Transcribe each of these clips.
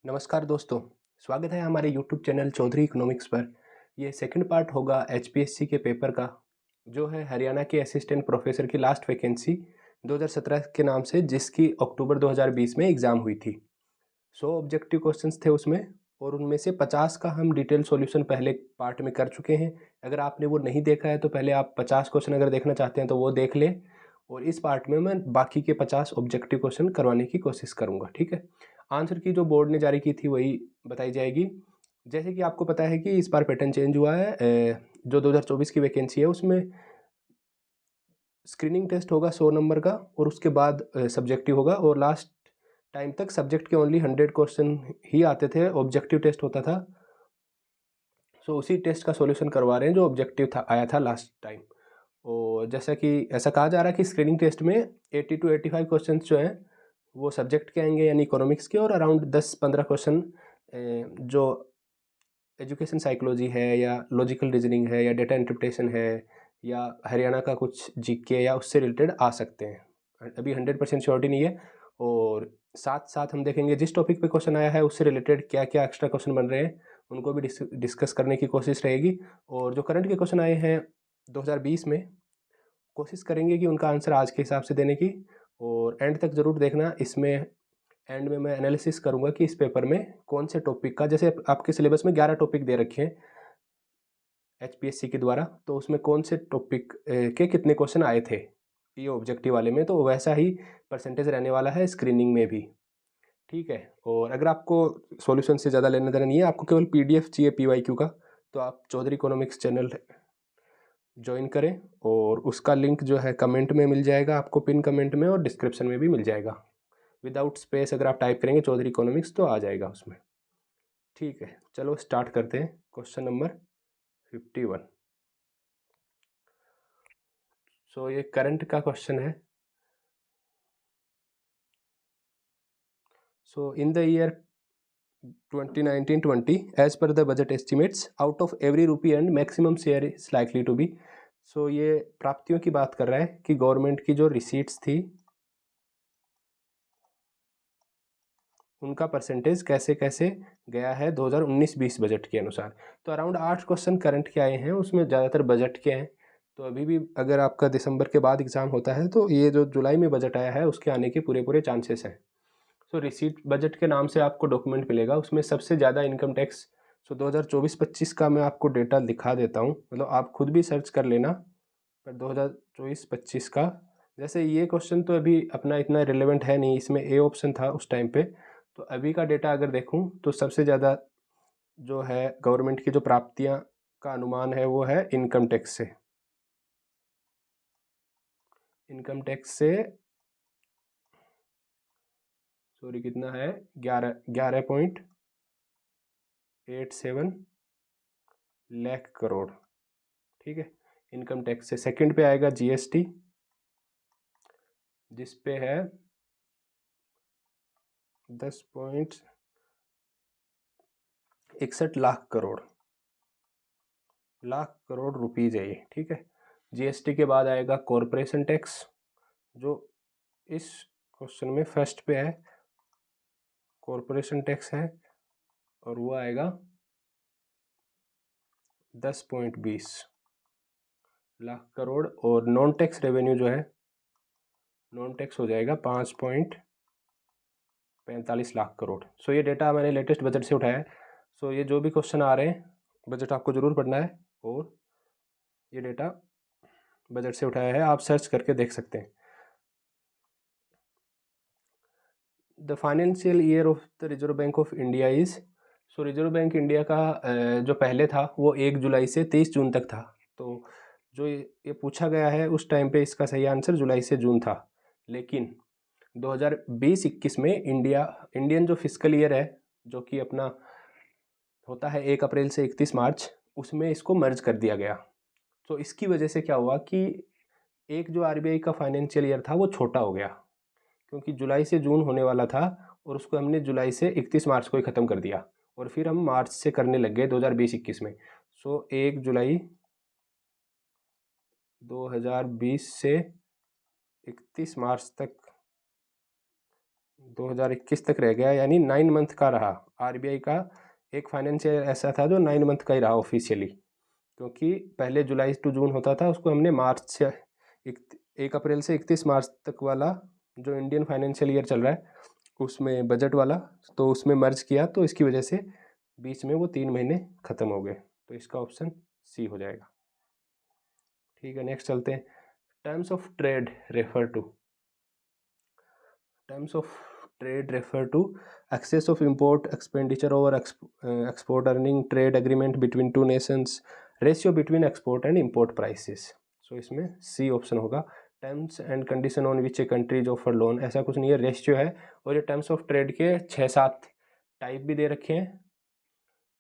नमस्कार दोस्तों, स्वागत है हमारे यूट्यूब चैनल चौधरी इकोनॉमिक्स पर। ये सेकंड पार्ट होगा एचपीएससी के पेपर का, जो है हरियाणा के असिस्टेंट प्रोफेसर की लास्ट वैकेंसी 2017 के नाम से, जिसकी अक्टूबर 2020 में एग्ज़ाम हुई थी। 100 ऑब्जेक्टिव क्वेश्चंस थे उसमें, और उनमें से 50 का हम डिटेल सॉल्यूशन पहले पार्ट में कर चुके हैं। अगर आपने वो नहीं देखा है तो पहले आप 50 क्वेश्चन अगर देखना चाहते हैं तो वो देख लें, और इस पार्ट में मैं बाकी के 50 ऑब्जेक्टिव क्वेश्चन करवाने की कोशिश करूँगा, ठीक है। आंसर की जो बोर्ड ने जारी की थी वही बताई जाएगी। जैसे कि आपको पता है कि इस बार पैटर्न चेंज हुआ है। जो 2024 की वैकेंसी है उसमें स्क्रीनिंग टेस्ट होगा 100 नंबर का, और उसके बाद सब्जेक्टिव होगा, और लास्ट टाइम तक सब्जेक्ट के ओनली 100 क्वेश्चन ही आते थे, ऑब्जेक्टिव टेस्ट होता था। सो उसी टेस्ट का सॉल्यूशन करवा रहे हैं जो ऑब्जेक्टिव था, आया था लास्ट टाइम। और जैसा कि ऐसा कहा जा रहा है कि स्क्रीनिंग टेस्ट में 80 to 85 क्वेश्चन जो हैं वो सब्जेक्ट के आएंगे, यानी इकोनॉमिक्स के, और अराउंड 10-15 क्वेश्चन जो एजुकेशन साइकोलॉजी है, या लॉजिकल रीजनिंग है, या डेटा इंटरप्रिटेशन है, या हरियाणा का कुछ जीके या उससे रिलेटेड आ सकते हैं। अभी 100% श्योरिटी नहीं है। और साथ साथ हम देखेंगे जिस टॉपिक पे क्वेश्चन आया है उससे रिलेटेड क्या क्या एक्स्ट्रा क्वेश्चन बन रहे हैं, उनको भी डिस्कस करने की कोशिश रहेगी। और जो करंट के क्वेश्चन आए हैं 2020 में, कोशिश करेंगे कि उनका आंसर आज के हिसाब से देने की। और एंड तक ज़रूर देखना, इसमें एंड में मैं एनालिसिस करूंगा कि इस पेपर में कौन से टॉपिक का, जैसे आपके सिलेबस में 11 टॉपिक दे रखे हैं एचपीएससी के द्वारा, तो उसमें कौन से टॉपिक के कितने क्वेश्चन आए थे ये ऑब्जेक्टिव वाले में, तो वैसा ही परसेंटेज रहने वाला है स्क्रीनिंग में भी, ठीक है। और अगर आपको सॉल्यूशन से ज़्यादा लेना देना नहीं है, आपको केवल पीडीएफ चाहिए पीवाईक्यू का, तो आप चौधरी इकोनॉमिक्स चैनल ज्वाइन करें, और उसका लिंक जो है कमेंट में मिल जाएगा आपको, पिन कमेंट में, और डिस्क्रिप्शन में भी मिल जाएगा। विदाउट स्पेस अगर आप टाइप करेंगे चौधरी इकोनॉमिक्स तो आ जाएगा उसमें, ठीक है। चलो स्टार्ट करते हैं। Question number 51। सो ये करंट का क्वेश्चन है। So in the year 2019-20, as per the budget estimates, out of every rupee earned maximum share is likely to be। सो ये प्राप्तियों की बात कर रहा है कि गवर्नमेंट की जो रिसीट्स थी उनका परसेंटेज कैसे कैसे गया है 2019-20 बजट के अनुसार। तो अराउंड 8 क्वेश्चन करंट के आए हैं, उसमें ज़्यादातर बजट के हैं। तो अभी भी अगर आपका दिसंबर के बाद एग्ज़ाम होता है तो ये जो जुलाई में बजट आया है उसके आने के पूरे पूरे चांसेस हैं। सो रिसीट बजट के नाम से आपको डॉक्यूमेंट मिलेगा, उसमें सबसे ज़्यादा इनकम टैक्स। सो 2024-25 का मैं आपको डेटा दिखा देता हूँ, मतलब आप खुद भी सर्च कर लेना। पर 2024-25 का, जैसे ये क्वेश्चन तो अभी अपना इतना रिलेवेंट है नहीं, इसमें ए ऑप्शन था उस टाइम पे। तो अभी का डेटा अगर देखूं तो सबसे ज़्यादा जो है गवर्नमेंट की जो प्राप्तियां का अनुमान है वो है इनकम टैक्स से। इनकम टैक्स से सॉरी कितना है, 11.87 लाख करोड़, ठीक है। इनकम टैक्स से सेकंड पे आएगा जीएसटी, जिस पे है 10.61 लाख करोड़ रुपीज़ है ये, ठीक है। जीएसटी के बाद आएगा कॉरपोरेशन टैक्स, जो इस क्वेश्चन में फर्स्ट पे है। कॉरपोरेशन टैक्स है और वो आएगा 10.20 लाख करोड़। और नॉन टैक्स रेवेन्यू जो है, नॉन टैक्स हो जाएगा 5.45 लाख करोड़। सो ये डेटा मैंने लेटेस्ट बजट से उठाया है। सो ये जो भी क्वेश्चन आ रहे हैं बजट आपको ज़रूर पढ़ना है, और ये डेटा बजट से उठाया है, आप सर्च करके देख सकते हैं। The financial year of the reserve bank of India is. So reserve bank India का जो पहले था वो 1 जुलाई से 23 जून तक था। तो जो ये पूछा गया है उस टाइम पे इसका सही आंसर जुलाई से जून था। लेकिन 2020-21 में इंडियन जो फिस्कल ईयर है, जो कि अपना होता है 1 अप्रैल से 31 मार्च, उसमें इसको मर्ज कर दिया गया। तो इसकी वजह से क्या हुआ कि एक जो आरबीआई का फाइनेंशियल ईयर था वो छोटा हो गया, क्योंकि जुलाई से जून होने वाला था और उसको हमने जुलाई से 31 मार्च को ही ख़त्म कर दिया, और फिर हम मार्च से करने लग गए 2020-21 में। सो 1 जुलाई 2020 से 31 मार्च तक 2021 तक रह गया, यानी 9 मंथ का रहा। आरबीआई का एक फाइनेंशियल ऐसा था जो 9 मंथ का ही रहा ऑफिशियली, क्योंकि पहले जुलाई टू जून होता था, उसको हमने मार्च से 1 अप्रैल से 31 मार्च तक वाला जो इंडियन फाइनेंशियल ईयर चल रहा है उसमें बजट वाला, तो उसमें मर्ज किया, तो इसकी वजह से बीच में वो 3 महीने ख़त्म हो गए। तो इसका ऑप्शन सी हो जाएगा। ठीक है, नेक्स्ट चलते हैं। Terms of trade refer to, terms of trade refer to excess of import expenditure over export earning, trade agreement between two nations, ratio between export and import prices. So इसमें C option होगा। Terms and condition on which a countries offer loan, ऐसा कुछ नहीं है, ratio है। और ये terms of trade के 6-7 टाइप भी दे रखे हैं,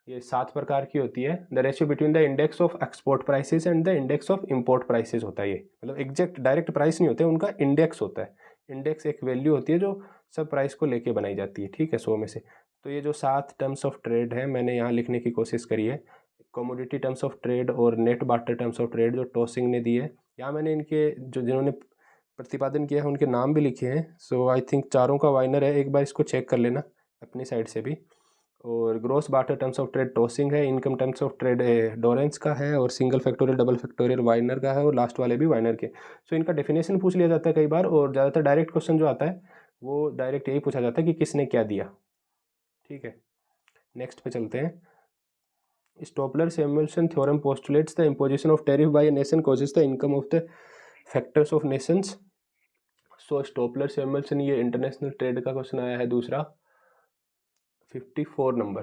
ये 7 प्रकार की होती है। The ratio between the index of export prices and the index of import prices होता है ये, मतलब एग्जैक्ट डायरेक्ट प्राइस नहीं होते, उनका इंडेक्स होता है। इंडेक्स एक वैल्यू होती है जो सब प्राइस को लेके बनाई जाती है, ठीक है, 100 में से। तो ये जो 7 टर्म्स ऑफ ट्रेड है मैंने यहाँ लिखने की कोशिश करी है। कमोडिटी टर्म्स ऑफ ट्रेड और net barter terms of trade जो टॉसिंग ने दी है, यहाँ मैंने इनके जो जिन्होंने प्रतिपादन किया है उनके नाम भी लिखे हैं। सो आई थिंक चारों का वाइनर है, एक बार इसको चेक कर लेना अपनी साइड से भी। और gross barter terms of trade Taussig है, income terms of trade Dorrance का है, और single factorial double factorial Viner का है, और लास्ट वाले भी वाइनर के। सो इनका डेफिनेशन पूछ लिया जाता है कई बार, और ज़्यादातर डायरेक्ट क्वेश्चन जो आता है वो डायरेक्ट यही पूछा जाता है कि किसने क्या दिया। ठीक है, नेक्स्ट पे चलते हैं। Stolper Samuelson theorem postulates the imposition of tariff by a nation causes the income of the factors of nations. So Stolper Samuelson, ये इंटरनेशनल ट्रेड का क्वेश्चन आया है दूसरा, 54 नंबर,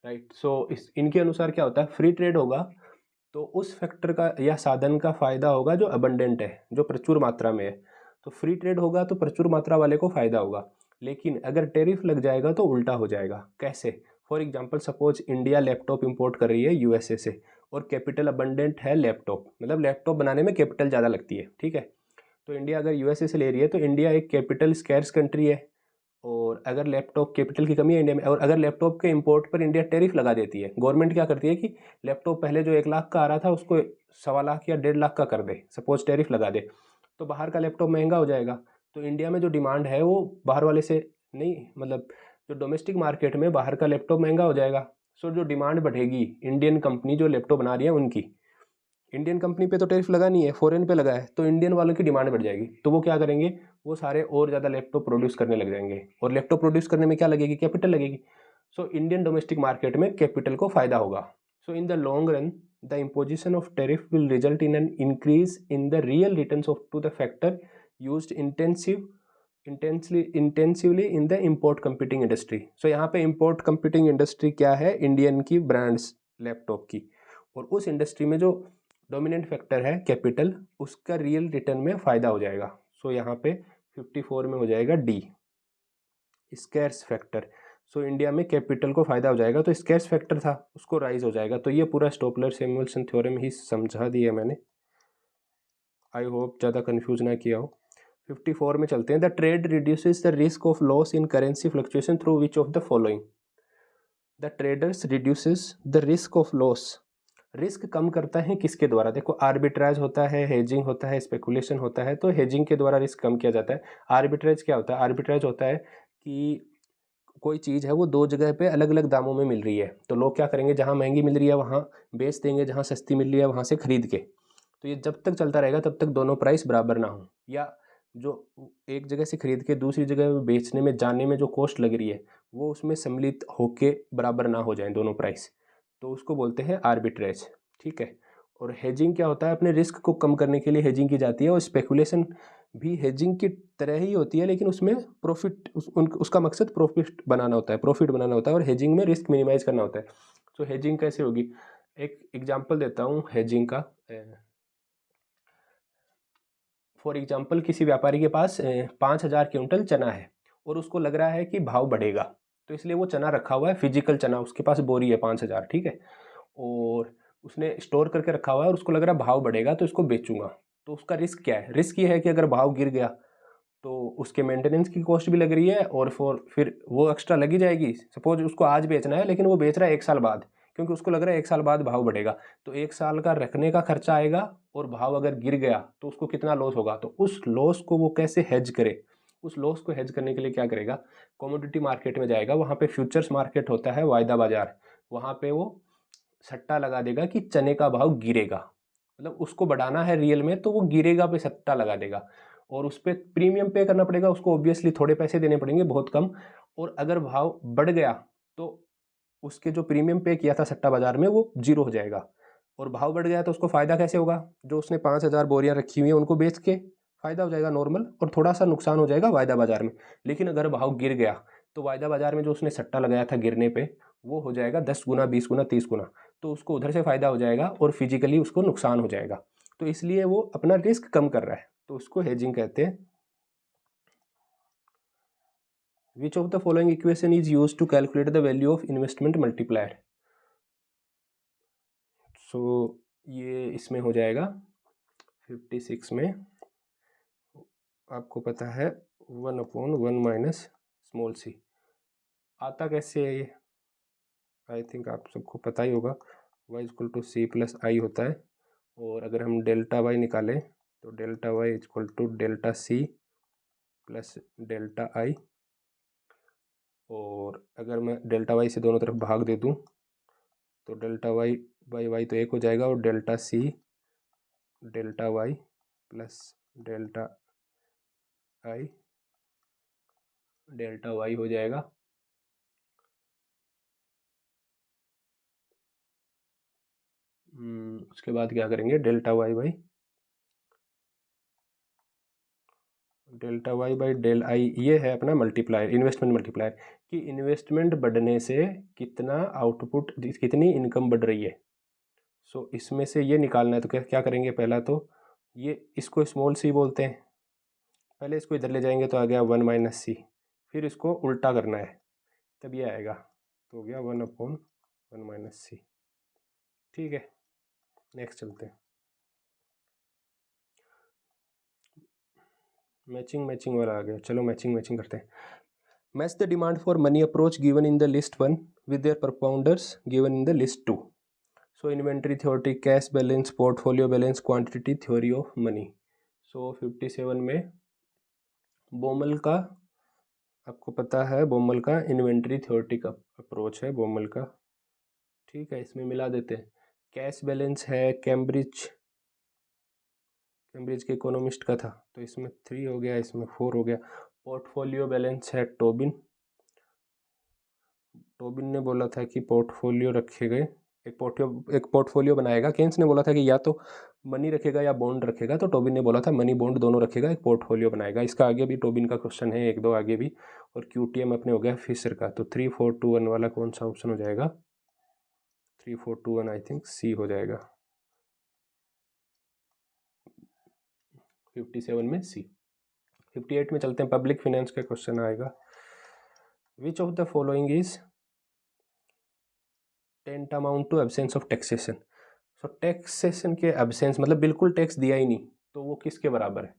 राइट। सो इनके अनुसार क्या होता है, फ्री ट्रेड होगा तो उस फैक्टर का या साधन का फायदा होगा जो अबंडेंट है, जो प्रचुर मात्रा में है। तो फ्री ट्रेड होगा तो प्रचुर मात्रा वाले को फायदा होगा, लेकिन अगर टैरिफ लग जाएगा तो उल्टा हो जाएगा। कैसे? For example, suppose India laptop import कर रही है यूएसए से, और कैपिटल अबंडेंट है लैपटॉप, मतलब लैपटॉप बनाने में कैपिटल ज़्यादा लगती है, ठीक है। तो इंडिया अगर यूएसए से ले रही है तो इंडिया एक कैपिटल स्कैर्स कंट्री है, और अगर लैपटॉप कैपिटल की कमी है इंडिया में, और अगर लैपटॉप के इंपोर्ट पर इंडिया टैरिफ लगा देती है, गवर्नमेंट क्या करती है कि लैपटॉप पहले जो 1 लाख का आ रहा था उसको 1.25 लाख या 1.5 लाख का कर दे, सपोज टैरिफ लगा दे, तो बाहर का लैपटॉप महंगा हो जाएगा। तो इंडिया में जो डिमांड है वो बाहर वाले से नहीं, मतलब जो डोमेस्टिक मार्केट में बाहर का लैपटॉप महंगा हो जाएगा। सो जो डिमांड बढ़ेगी इंडियन कंपनी जो लैपटॉप बना रही है उनकी, इंडियन कंपनी पे तो टैरिफ लगा नहीं है, फॉरेन पे लगा है, तो इंडियन वालों की डिमांड बढ़ जाएगी। तो वो क्या करेंगे, वो सारे और ज़्यादा लैपटॉप प्रोड्यूस करने लग जाएंगे, और लैपटॉप प्रोड्यूस करने में क्या लगेगी, कैपिटल लगेगी। सो इंडियन डोमेस्टिक मार्केट में कैपिटल को फायदा होगा। So in the long run the imposition of tariff will result in an increase in the real returns of to the factor used intensively in the import computing industry. So यहाँ पे import computing industry क्या है, Indian की brands laptop की, और उस industry में जो डोमिनेंट फैक्टर है कैपिटल, उसका रियल रिटर्न में फ़ायदा हो जाएगा। सो यहाँ पे 54 में हो जाएगा D, scarce factor. So India में कैपिटल को फ़ायदा हो जाएगा, तो स्कैर्स फैक्टर था उसको राइज हो जाएगा। तो ये पूरा स्टॉपलर-सैमुअल्सन थ्योरम ही समझा दिया मैंने, आई होप ज़्यादा कन्फ्यूज ना किया हो। 54 में चलते हैं। The trade reduces the risk of loss in currency fluctuation through which of the following. The traders reduces the risk of loss, risk कम करता है किसके द्वारा, देखो आर्बिट्राज होता है, हेजिंग होता है, स्पेकुलेशन होता है, तो हेजिंग के द्वारा रिस्क कम किया जाता है। आर्बिट्राज क्या होता है, आर्बिट्राज होता है कि कोई चीज़ है वो 2 जगह पे अलग अलग दामों में मिल रही है, तो लोग क्या करेंगे, जहाँ महंगी मिल रही है वहाँ बेच देंगे, जहाँ सस्ती मिल रही है वहाँ से खरीद के। तो ये जब तक चलता रहेगा तब तक दोनों प्राइस बराबर ना हो, या जो एक जगह से खरीद के दूसरी जगह बेचने में जाने में जो कॉस्ट लग रही है वो उसमें सम्मिलित होके बराबर ना हो जाए दोनों प्राइस, तो उसको बोलते हैं आर्बिट्रेज, ठीक है। और हेजिंग क्या होता है, अपने रिस्क को कम करने के लिए हेजिंग की जाती है, और स्पेकुलेशन भी हेजिंग की तरह ही होती है, लेकिन उसमें प्रॉफिट उसका मकसद प्रॉफिट बनाना होता है, प्रॉफिट बनाना होता है, और हेजिंग में रिस्क मिनिमाइज करना होता है। तो हेजिंग कैसे होगी, एक एग्जांपल देता हूँ हेजिंग का। फॉर एग्जांपल, किसी व्यापारी के पास 5,000 क्विंटल चना है, और उसको लग रहा है कि भाव बढ़ेगा, तो इसलिए वो चना रखा हुआ है, फिजिकल चना, उसके पास बोरी है 5,000, ठीक है, और उसने स्टोर करके रखा हुआ है, और उसको लग रहा है भाव बढ़ेगा तो इसको बेचूंगा। तो उसका रिस्क क्या है, रिस्क ये है कि अगर भाव गिर गया तो उसके मेंटेनेंस की कॉस्ट भी लग रही है, और फिर वो एक्स्ट्रा लगी जाएगी। सपोज उसको आज बेचना है, लेकिन वो बेच रहा है 1 साल बाद, क्योंकि उसको लग रहा है 1 साल बाद भाव बढ़ेगा, तो 1 साल का रखने का खर्चा आएगा, और भाव अगर गिर गया तो उसको कितना लॉस होगा, तो उस लॉस को वो कैसे हेज करे, उस लॉस को हेज करने के लिए क्या करेगा, कमोडिटी मार्केट में जाएगा, वहाँ पे फ्यूचर्स मार्केट होता है वायदा बाजार, वहाँ पे वो सट्टा लगा देगा कि चने का भाव गिरेगा, मतलब उसको बढ़ाना है रियल में तो वो गिरेगा पे सट्टा लगा देगा और उस पर प्रीमियम पे करना पड़ेगा उसको, ऑब्वियसली थोड़े पैसे देने पड़ेंगे, बहुत कम। और अगर भाव बढ़ गया तो उसके जो प्रीमियम पे किया था सट्टा बाजार में वो जीरो हो जाएगा, और भाव बढ़ गया तो उसको फ़ायदा कैसे होगा, जो उसने 5,000 बोरियां रखी हुई हैं उनको बेच के फ़ायदा हो जाएगा नॉर्मल, और थोड़ा सा नुकसान हो जाएगा वायदा बाजार में। लेकिन अगर भाव गिर गया तो वायदा बाजार में जो उसने सट्टा लगाया था गिरने पे वो हो जाएगा 10 गुना, 20 गुना, 30 गुना, तो उसको उधर से फ़ायदा हो जाएगा और फिजिकली उसको नुकसान हो जाएगा। तो इसलिए वो अपना रिस्क कम कर रहा है, तो उसको हेजिंग कहते हैं। Which of the following equation is use to calculate the value of investment multiplier. So ये इसमें हो जाएगा 56 में, आपको पता है 1/1 माइनस स्मॉल सी। आता कैसे है ये, आई थिंक आप सबको पता ही होगा, y equal to C plus I होता है, और अगर हम डेल्टा y निकालें तो delta y equal to delta C plus delta I, और अगर मैं डेल्टा y से दोनों तरफ भाग दे दूँ तो डेल्टा y बाई वाई तो एक हो जाएगा, और delta C delta y plus delta I delta y हो जाएगा। उसके बाद क्या करेंगे, delta y by delta y by del I, ये है अपना मल्टीप्लायर, इन्वेस्टमेंट मल्टीप्लायर, कि इन्वेस्टमेंट बढ़ने से कितना आउटपुट, कितनी इनकम बढ़ रही है। सो इसमें से ये निकालना है, तो क्या क्या करेंगे, पहला तो ये इसको स्मॉल सी बोलते हैं, पहले इसको इधर ले जाएंगे तो आ गया 1 माइनस सी, फिर इसको उल्टा करना है तब ये आएगा, तो हो गया 1/1 माइनस सी। ठीक है, नेक्स्ट चलते हैं। मैचिंग मैचिंग वाला आ गया, चलो मैचिंग मैचिंग करते हैं। Match the demand for money approach given in the list 1 with their propounders given in the list 2। So inventory theory, cash balance, portfolio balance, quantity theory of money. So 57 में बोमल का, आपको पता है बोमल का inventory theoretic approach है बोमल का, ठीक है, इसमें मिला देते हैं। कैश बैलेंस है कैम्ब्रिज के इकोनॉमिस्ट का था, तो इसमें 3 हो गया, इसमें 4 हो गया। पोर्टफोलियो बैलेंस है टोबिन ने बोला था कि पोर्टफोलियो रखे गए, एक पोर्टफोलियो बनाएगा। केन्स ने बोला था कि या तो मनी रखेगा या बॉन्ड रखेगा, तो टोबिन ने बोला था मनी बॉन्ड दोनों रखेगा, एक पोर्टफोलियो बनाएगा। इसका आगे भी टोबिन का क्वेश्चन है, 1-2 आगे भी। और क्यूटीएम अपने हो गया फिशर का, तो 3 4 2 1 वाला कौन सा ऑप्शन हो जाएगा, 3 4 2 1 आई थिंक सी हो जाएगा, 57 में सी। 58 में चलते हैं, पब्लिक फाइनेंस का क्वेश्चन आएगा। Which of the following is tantamount to absence of taxation. So taxation के एब्सेंस मतलब बिल्कुल टैक्स दिया ही नहीं, तो वो किसके बराबर है,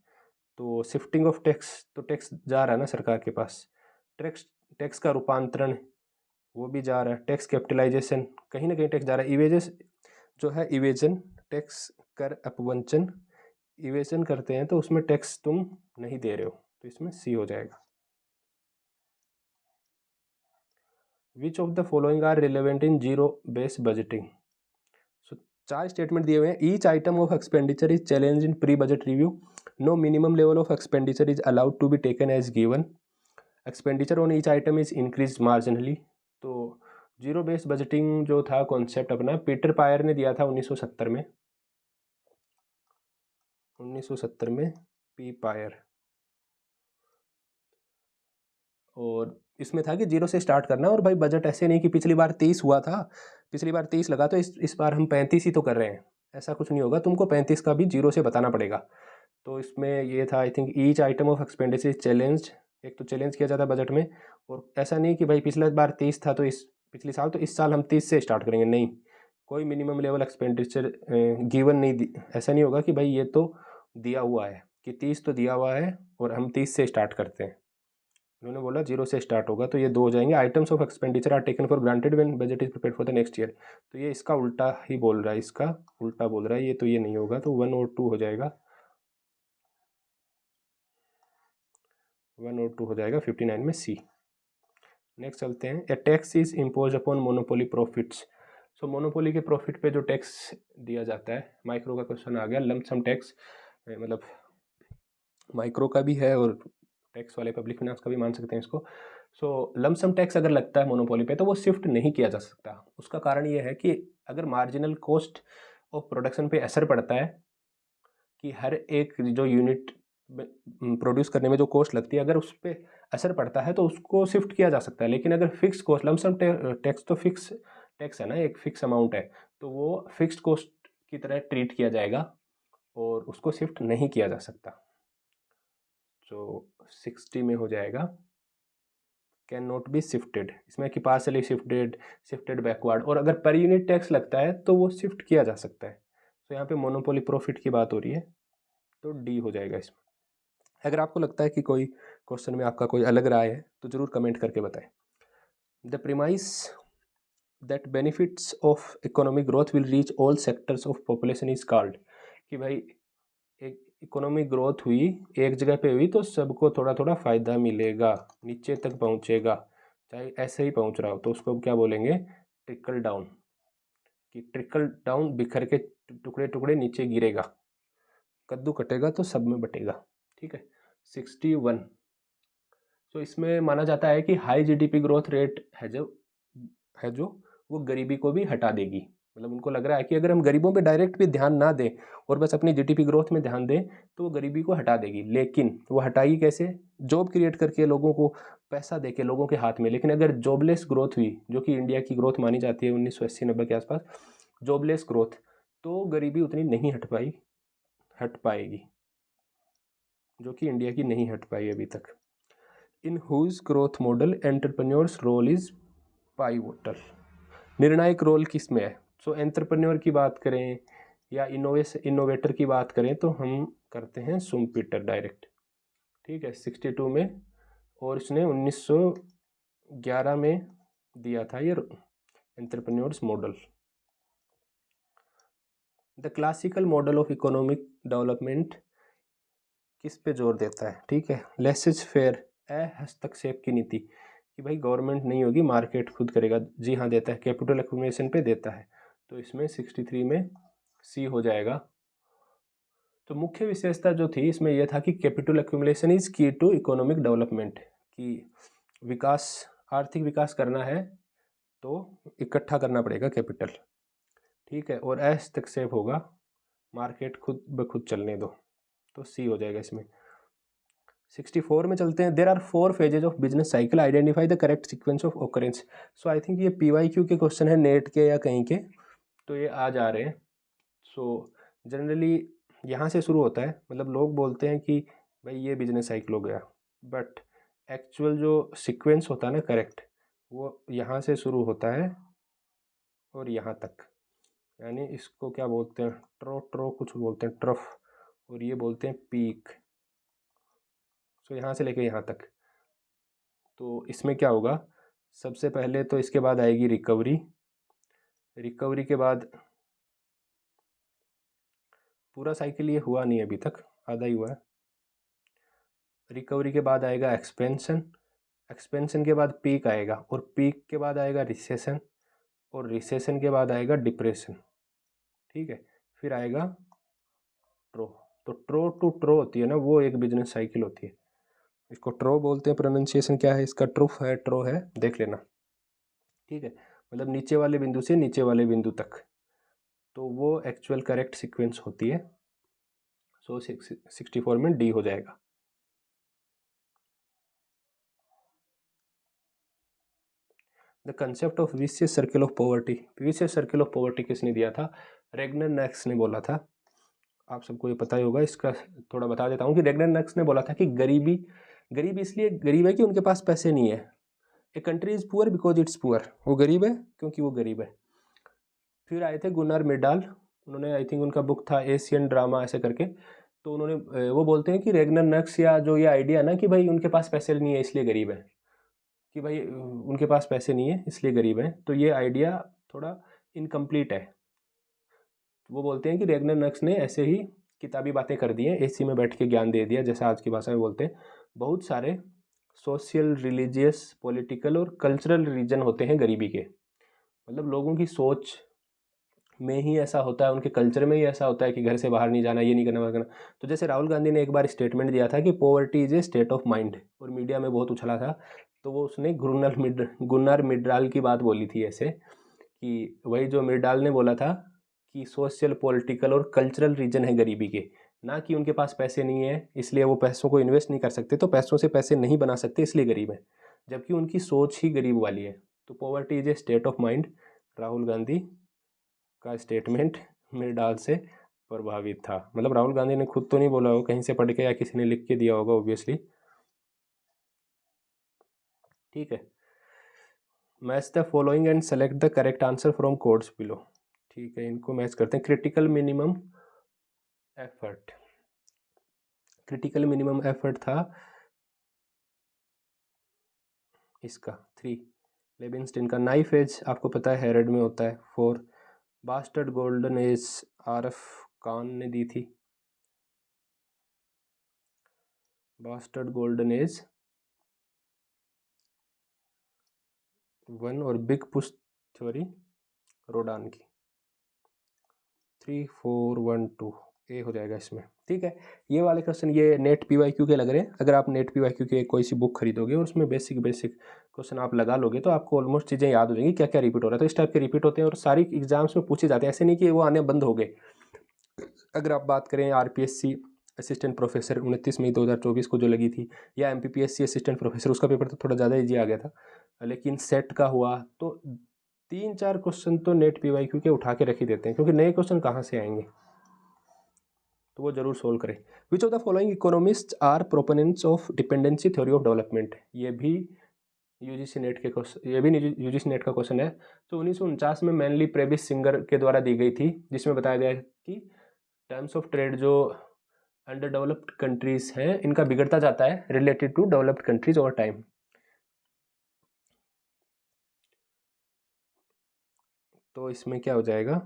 तो शिफ्टिंग ऑफ टैक्स, तो टैक्स जा रहा है ना सरकार के पास, टैक्स का रूपांतरण वो भी जा रहा है, टैक्स कैपिटलाइजेशन कहीं ना कहीं टैक्स जा रहा है, इवेजेस जो है इवेजन, टैक्स कर अपवंचन, इवेजन करते हैं तो उसमें टैक्स तुम नहीं दे रहे हो, तो इसमें सी हो जाएगा। Which of the following are relevant in zero base budgeting. So 4 statement दिए हुए हैं। Each item of expenditure is challenge in pre budget review, no minimum level of expenditure is allowed to be taken as given, expenditure on each item is increase marginally. तो zero base budgeting जो था concept अपना, Peter pier ने दिया था 1970 में, 1970 में P pier, और इसमें था कि जीरो से स्टार्ट करना, और भाई बजट ऐसे नहीं कि पिछली बार 30 हुआ था, पिछली बार 30 लगा तो इस बार हम 35 ही तो कर रहे हैं, ऐसा कुछ नहीं होगा, तुमको 35 का भी जीरो से बताना पड़ेगा। तो इसमें ये था I think each item of expenditure challenge, एक तो चैलेंज किया जाता है बजट में, और ऐसा नहीं कि भाई पिछला बार 30 था तो इस पिछले साल तो इस साल हम 30 से स्टार्ट करेंगे, नहीं, कोई मिनिमम लेवल एक्सपेंडिचर गिवन नहीं, ऐसा नहीं होगा कि भाई ये तो दिया हुआ है कि 30 तो दिया हुआ है और हम 30 से स्टार्ट करते हैं, उन्होंने बोला जीरो से स्टार्ट होगा, तो ये 2 हो जाएंगे। Items of expenditure are taken for granted when budget is prepared for the next year, तो ये इसका उल्टा ही बोल रहा है, इसका उल्टा बोल रहा है ये, तो ये नहीं होगा, तो 1 और 2 हो जाएगा, 1 और 2 हो जाएगा 59 में सी। नेक्स्ट चलते हैं, a tax is impose upon monopoly profits. So monopoly के प्रॉफिट पे जो टैक्स दिया जाता है, माइक्रो का क्वेश्चन आ गया, लमसम टैक्स, मतलब माइक्रो का भी है और टैक्स वाले पब्लिक फाइनेंस का भी मान सकते हैं इसको। सो लमसम टैक्स अगर लगता है मोनोपोली पे तो वो शिफ्ट नहीं किया जा सकता। उसका कारण ये है कि अगर मार्जिनल कॉस्ट ऑफ प्रोडक्शन पे असर पड़ता है कि हर एक जो यूनिट प्रोड्यूस करने में जो कॉस्ट लगती है, अगर उस पर असर पड़ता है तो उसको शिफ्ट किया जा सकता है। लेकिन अगर फिक्स कॉस्ट, लमसम टैक्स तो फिक्स टैक्स है ना, एक फिक्स अमाउंट है, तो वो फिक्स्ड कॉस्ट की तरह ट्रीट किया जाएगा और उसको शिफ्ट नहीं किया जा सकता। तो 60 में हो जाएगा कैन नॉट बी शिफ्टेड, इसमें कि पार्सली शिफ्टेड, शिफ्टेड बैकवर्ड, और अगर पर यूनिट टैक्स लगता है तो वो शिफ्ट किया जा सकता है। तो यहाँ पे मोनोपोली प्रॉफिट की बात हो रही है, तो डी हो जाएगा इसमें। अगर आपको लगता है कि कोई क्वेश्चन में आपका कोई अलग राय है तो ज़रूर कमेंट करके बताएं। The premise that benefits of economic growth will reach all sectors of population is called, कि भाई एक इकोनॉमिक ग्रोथ हुई, एक जगह पे हुई तो सबको थोड़ा थोड़ा फ़ायदा मिलेगा, नीचे तक पहुँचेगा, चाहे ऐसे ही पहुँच रहा हो, तो उसको क्या बोलेंगे, ट्रिकल डाउन। कि ट्रिकल डाउन, बिखर के टुकड़े टुकड़े नीचे गिरेगा, कद्दू कटेगा तो सब में बटेगा। ठीक है, 61। तो इसमें माना जाता है कि हाई जीडीपी ग्रोथ रेट है जो वो गरीबी को भी हटा देगी। मतलब उनको लग रहा है कि अगर हम गरीबों पे डायरेक्ट भी ध्यान ना दें और बस अपनी जीडीपी ग्रोथ में ध्यान दें तो वो गरीबी को हटा देगी। लेकिन वो हटाएगी कैसे, जॉब क्रिएट करके, लोगों को पैसा देके लोगों के हाथ में। लेकिन अगर जॉबलेस ग्रोथ हुई, जो कि इंडिया की ग्रोथ मानी जाती है 1980-90 के आसपास, जॉबलेस ग्रोथ, तो गरीबी उतनी नहीं हट पाएगी, जो कि इंडिया की नहीं हट पाई अभी तक। In whose growth model entrepreneurs role is pivotal, निर्णायक रोल किस में है। सो एंटरप्रेन्योर की बात करें या इनोवेटर की बात करें तो हम करते हैं शुम्पीटर डायरेक्ट। ठीक है, 62 में, और इसने 1911 में दिया था ये entrepreneurs model. The classical model of economic development किस पे जोर देता है, ठीक है, लेसेज फेयर, हस्तक्षेप की नीति, कि भाई गवर्नमेंट नहीं होगी, मार्केट खुद करेगा। जी हाँ, देता है, कैपिटल एक्यूमुलेशन पे देता है। तो इसमें 63 में सी हो जाएगा। तो मुख्य विशेषता जो थी इसमें यह था कि कैपिटल एक्यूमुलेशन इज की टू इकोनॉमिक डेवलपमेंट, कि विकास, आर्थिक विकास करना है तो इकट्ठा करना पड़ेगा कैपिटल। ठीक है, और हस्तक्षेप होगा, मार्केट खुद ब खुद चलने दो, तो सी हो जाएगा इसमें। 64 में चलते हैं। There are 4 phases of business cycle, identify the correct sequence of occurrence. So I think ये PYQ के क्वेश्चन है, नेट के या कहीं के, तो ये आ जा रहे हैं। सो जनरली यहाँ से शुरू होता है, मतलब लोग बोलते हैं कि भाई ये बिजनेस साइकिल हो गया, बट एक्चुअल जो सीक्वेंस होता है ना करेक्ट, वो यहाँ से शुरू होता है और यहाँ तक, यानी इसको क्या बोलते हैं, ट्रो कुछ बोलते हैं, ट्रफ, और ये बोलते हैं पीक। सो यहाँ से लेके यहाँ तक। तो इसमें क्या होगा, सबसे पहले तो इसके बाद आएगी रिकवरी, रिकवरी के बाद पूरा साइकिल ये हुआ नहीं अभी तक, आधा ही हुआ है। रिकवरी के बाद आएगा एक्सपेंशन, एक्सपेंशन के बाद पीक आएगा, और पीक के बाद आएगा रिसेशन, और रिसेशन के बाद आएगा डिप्रेशन। ठीक है, फिर आएगा ट्रो। तो ट्रो टू ट्रो होती है ना, वो एक बिजनेस साइकिल होती है, इसको ट्रो बोलते हैं। प्रोनाउंसिएशन क्या है इसका, ट्रुफ है, ट्रो है, देख लेना। ठीक है, मतलब नीचे वाले बिंदु से नीचे वाले बिंदु तक, तो वो एक्चुअल करेक्ट सीक्वेंस होती है। सो 64 में डी हो जाएगा। The concept of vicious circle of poverty, vicious circle of poverty किसने दिया था, रेगनर नैक्स ने बोला था। आप सबको ये पता ही होगा, इसका थोड़ा बता देता हूँ कि रेगनर नैक्स ने बोला था कि गरीब इसलिए गरीब है कि उनके पास पैसे नहीं है। A country is poor because it's poor, वो गरीब है क्योंकि वो गरीब है। फिर आए थे गुनार मिडाल, उन्होंने आई थिंक उनका बुक था एशियन ड्रामा ऐसे करके, तो उन्होंने वो बोलते हैं कि रेगनर नैक्स या जो ये आइडिया ना कि भाई उनके पास पैसे नहीं है इसलिए गरीब है, कि भाई उनके पास पैसे नहीं है इसलिए गरीब है, तो ये आइडिया थोड़ा इनकम्प्लीट है। वो बोलते हैं कि रेगनर नैक्स ने ऐसे ही किताबी बातें कर दी हैं, AC में बैठ के ज्ञान दे दिया, जैसा आज की भाषा में बोलते हैं। बहुत सारे सोशल, रिलीजियस, पॉलिटिकल और कल्चरल रीजन होते हैं गरीबी के। मतलब लोगों की सोच में ही ऐसा होता है, उनके कल्चर में ही ऐसा होता है कि घर से बाहर नहीं जाना, ये नहीं करना, वो करना। तो जैसे राहुल गांधी ने एक बार स्टेटमेंट दिया था कि poverty is a state of mind, और मीडिया में बहुत उछला था। तो वो उसने गुन्नार मिर्डाल की बात बोली थी ऐसे, कि वही जो मिर्डाल ने बोला था कि सोशल, पॉलिटिकल और कल्चरल रीजन है गरीबी के, ना कि उनके पास पैसे नहीं है इसलिए वो पैसों को इन्वेस्ट नहीं कर सकते, तो पैसों से पैसे नहीं बना सकते इसलिए गरीब है, जबकि उनकी सोच ही गरीब वाली है। तो poverty is a state of mind, Rahul Gandhi का स्टेटमेंट मिर्डाल से प्रभावित था। मतलब राहुल गांधी ने खुद तो नहीं बोला होगा, कहीं से पढ़ के या किसी ने लिख के दिया होगा ऑब्वियसली। ठीक है, match the following and select the correct answer from codes below. ठीक है, इनको मैच करते हैं। Critical minimum effort, critical minimum effort था इसका 3, लेविंस्टीन का। नाइफ एज आपको पता है हेरड में होता है 4। Bastard golden age R F Kahn ने दी थी, बास्टर्ड गोल्डन एज 1, और बिग पुश थ्योरी रोडान की 3, 4, 1, 2 ए हो जाएगा इसमें। ठीक है, ये वाले क्वेश्चन ये नेट पीवाईक्यू के लग रहे हैं। अगर आप नेट पीवाईक्यू के कोई सी बुक खरीदोगे और उसमें बेसिक क्वेश्चन आप लगा लोगे तो आपको ऑलमोस्ट चीज़ें याद हो जाएंगी, क्या क्या रिपीट हो रहा है। तो इस टाइप के रिपीट होते हैं और सारी एग्जाम्स में पूछे जाते हैं, ऐसे नहीं कि वो आने बंद हो गए। अगर आप बात करें आरपीएससी असिस्टेंट प्रोफेसर 29 मई 2024 को जो लगी थी, या एमपीपीएससी असिस्टेंट प्रोफेसर, उसका पेपर तो थोड़ा ज़्यादा ईजी आ गया था, लेकिन सेट का हुआ तो 3-4 क्वेश्चन तो नेट पीवाईक्यू के उठा के रख ही देते हैं, क्योंकि नए क्वेश्चन कहाँ से आएंगे, तो वो जरूर सोल्व करें। Which of the following economist are proponents of dependency theory of development, ये भी यूजीसी नेट के क्वेश्चन, ये भी यूजीसी नेट का क्वेश्चन है। तो 1949 में मेनली प्रेविस सिंगर के द्वारा दी गई थी, जिसमें बताया गया कि टर्म्स ऑफ ट्रेड जो अंडर डेवलप्ड कंट्रीज हैं इनका बिगड़ता जाता है related to developed countries over time. तो इसमें क्या हो जाएगा,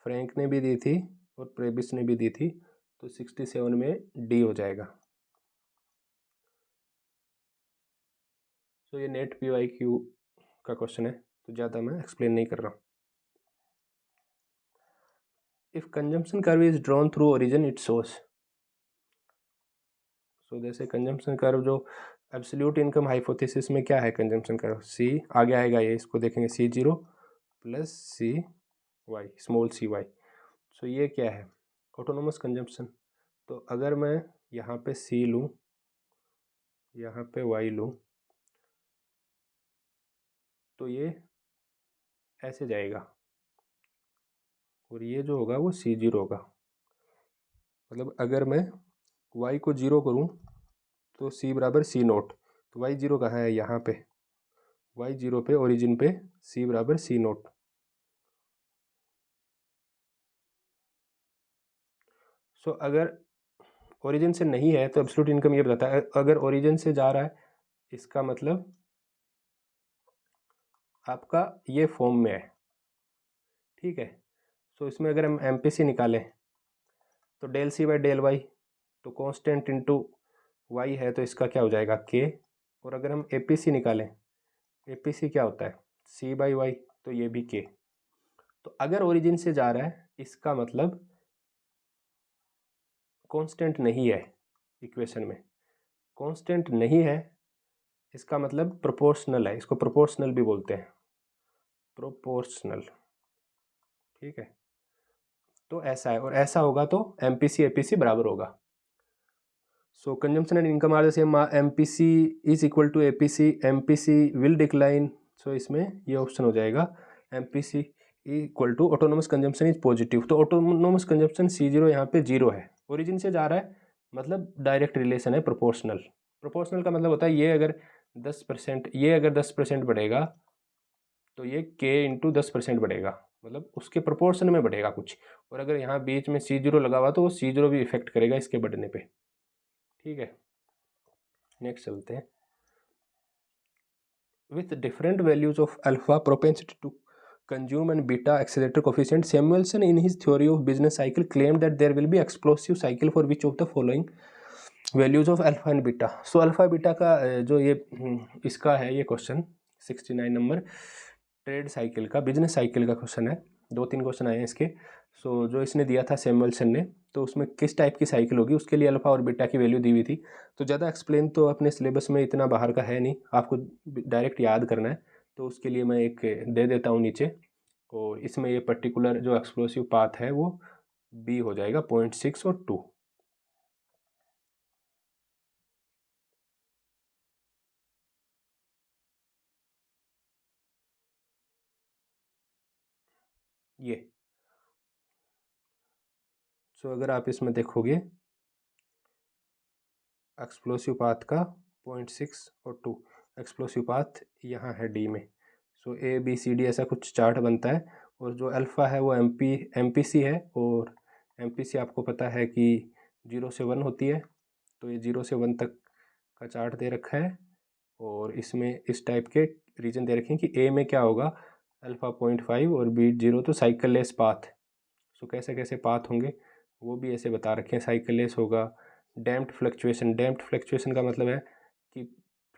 फ्रैंक ने भी दी थी और प्रेविस ने भी दी थी, तो 67 में डी हो जाएगा। तो ये नेट पीवाईक्यू का क्वेश्चन है, तो ज़्यादा मैं एक्सप्लेन नहीं कर रहा हूँ। If consumption curve is drawn through origin it shows, so जैसे कंजम्पशन कर्व जो एब्सोल्यूट इनकम हाइपोथेसिस में क्या है, कंजम्पशन कर्व सी आगे आएगा, ये इसको देखेंगे C0 plus CY small cy। सो ये क्या है, ऑटोनोमस कंजम्पशन। तो अगर मैं यहाँ पे C लूँ, यहाँ पे Y लूँ, तो ये ऐसे जाएगा और ये जो होगा वो C0 होगा। मतलब अगर मैं Y को 0 करूँ तो C बराबर C0, तो Y0 कहाँ है, यहाँ पे Y0 पे ओरिजिन पे C बराबर C0। सो अगर ओरिजिन से नहीं है तो एब्सोल्यूट इनकम ये बताता है, अगर ओरिजिन से जा रहा है इसका मतलब आपका ये फॉर्म में है। ठीक है, सो इसमें अगर हम एमपीसी निकालें तो del C by del Y, तो कांस्टेंट इनटू वाई है तो इसका क्या हो जाएगा के। और अगर हम एपीसी निकालें, एपीसी क्या होता है सी बाई वाई, तो ये भी के। तो अगर ओरिजिन से जा रहा है इसका मतलब कांस्टेंट नहीं है, इक्वेशन में कांस्टेंट नहीं है, इसका मतलब प्रोपोर्शनल है, इसको प्रोपोर्शनल भी बोलते हैं, प्रोपोर्शनल। ठीक है, तो ऐसा है, और ऐसा होगा तो एमपीसी एपीसी बराबर होगा। So consumption and income are the same, MPC is equal to APC, MPC will decline. So इसमें ये ऑप्शन हो जाएगा MPC equal to autonomous consumption is positive. तो ऑटोनोमस कंजम्पशन C0 यहाँ पे 0 है, ओरिजिन से जा रहा है, मतलब डायरेक्ट रिलेशन है प्रोपोर्शनल। प्रोपोर्शनल का मतलब होता है ये अगर 10%, ये अगर 10% बढ़ेगा तो ये k इंटू 10% बढ़ेगा, मतलब उसके प्रोपोर्शन में बढ़ेगा कुछ। और अगर यहाँ बीच में C0 लगा हुआ तो वो C0 भी इफेक्ट करेगा इसके बढ़ने पे। ठीक है, नेक्स्ट चलते हैं। With different values of alpha propensity to consume and beta accelerator coefficient, Samuelson in his theory of business cycle claimed that there will be explosive cycle for which of the following values of alpha and beta. So alpha beta का जो ये इसका है ये question 69 number trade cycle का, business cycle का question है। 2-3 question आए हैं इसके। सो जो इसने दिया था सैमुअलसन ने, तो उसमें किस टाइप की साइकिल होगी उसके लिए अल्फा और बीटा की वैल्यू दी हुई थी। तो ज़्यादा एक्सप्लेन तो अपने सिलेबस में इतना बाहर का है नहीं, आपको डायरेक्ट याद करना है। तो उसके लिए मैं एक दे देता हूँ नीचे, और इसमें ये पर्टिकुलर जो एक्सप्लोसिव पाथ है वो बी हो जाएगा 0.6 और 2। ये सो अगर आप इसमें देखोगे एक्सप्लोसिव पाथ का 0.6 और 2, एक्सप्लोसिव पाथ यहाँ है डी में। सो ए बी सी डी ऐसा कुछ चार्ट बनता है। और जो अल्फ़ा है वो एम पी सी है, और एम पी सी आपको पता है कि 0 से 1 होती है। तो ये 0 से 1 तक का चार्ट दे रखा है, और इसमें इस टाइप के रीजन दे रखे हैं कि ए में क्या होगा, अल्फ़ा 0.5 और बी 0, तो साइकिल लेस पाथ। सो कैसे कैसे पाथ होंगे वो भी ऐसे बता रखे हैं। साइकिल लेस होगा, डैम्प्ड फ्लक्चुएशन, डैम्प्ड फ्लक्चुएशन का मतलब है कि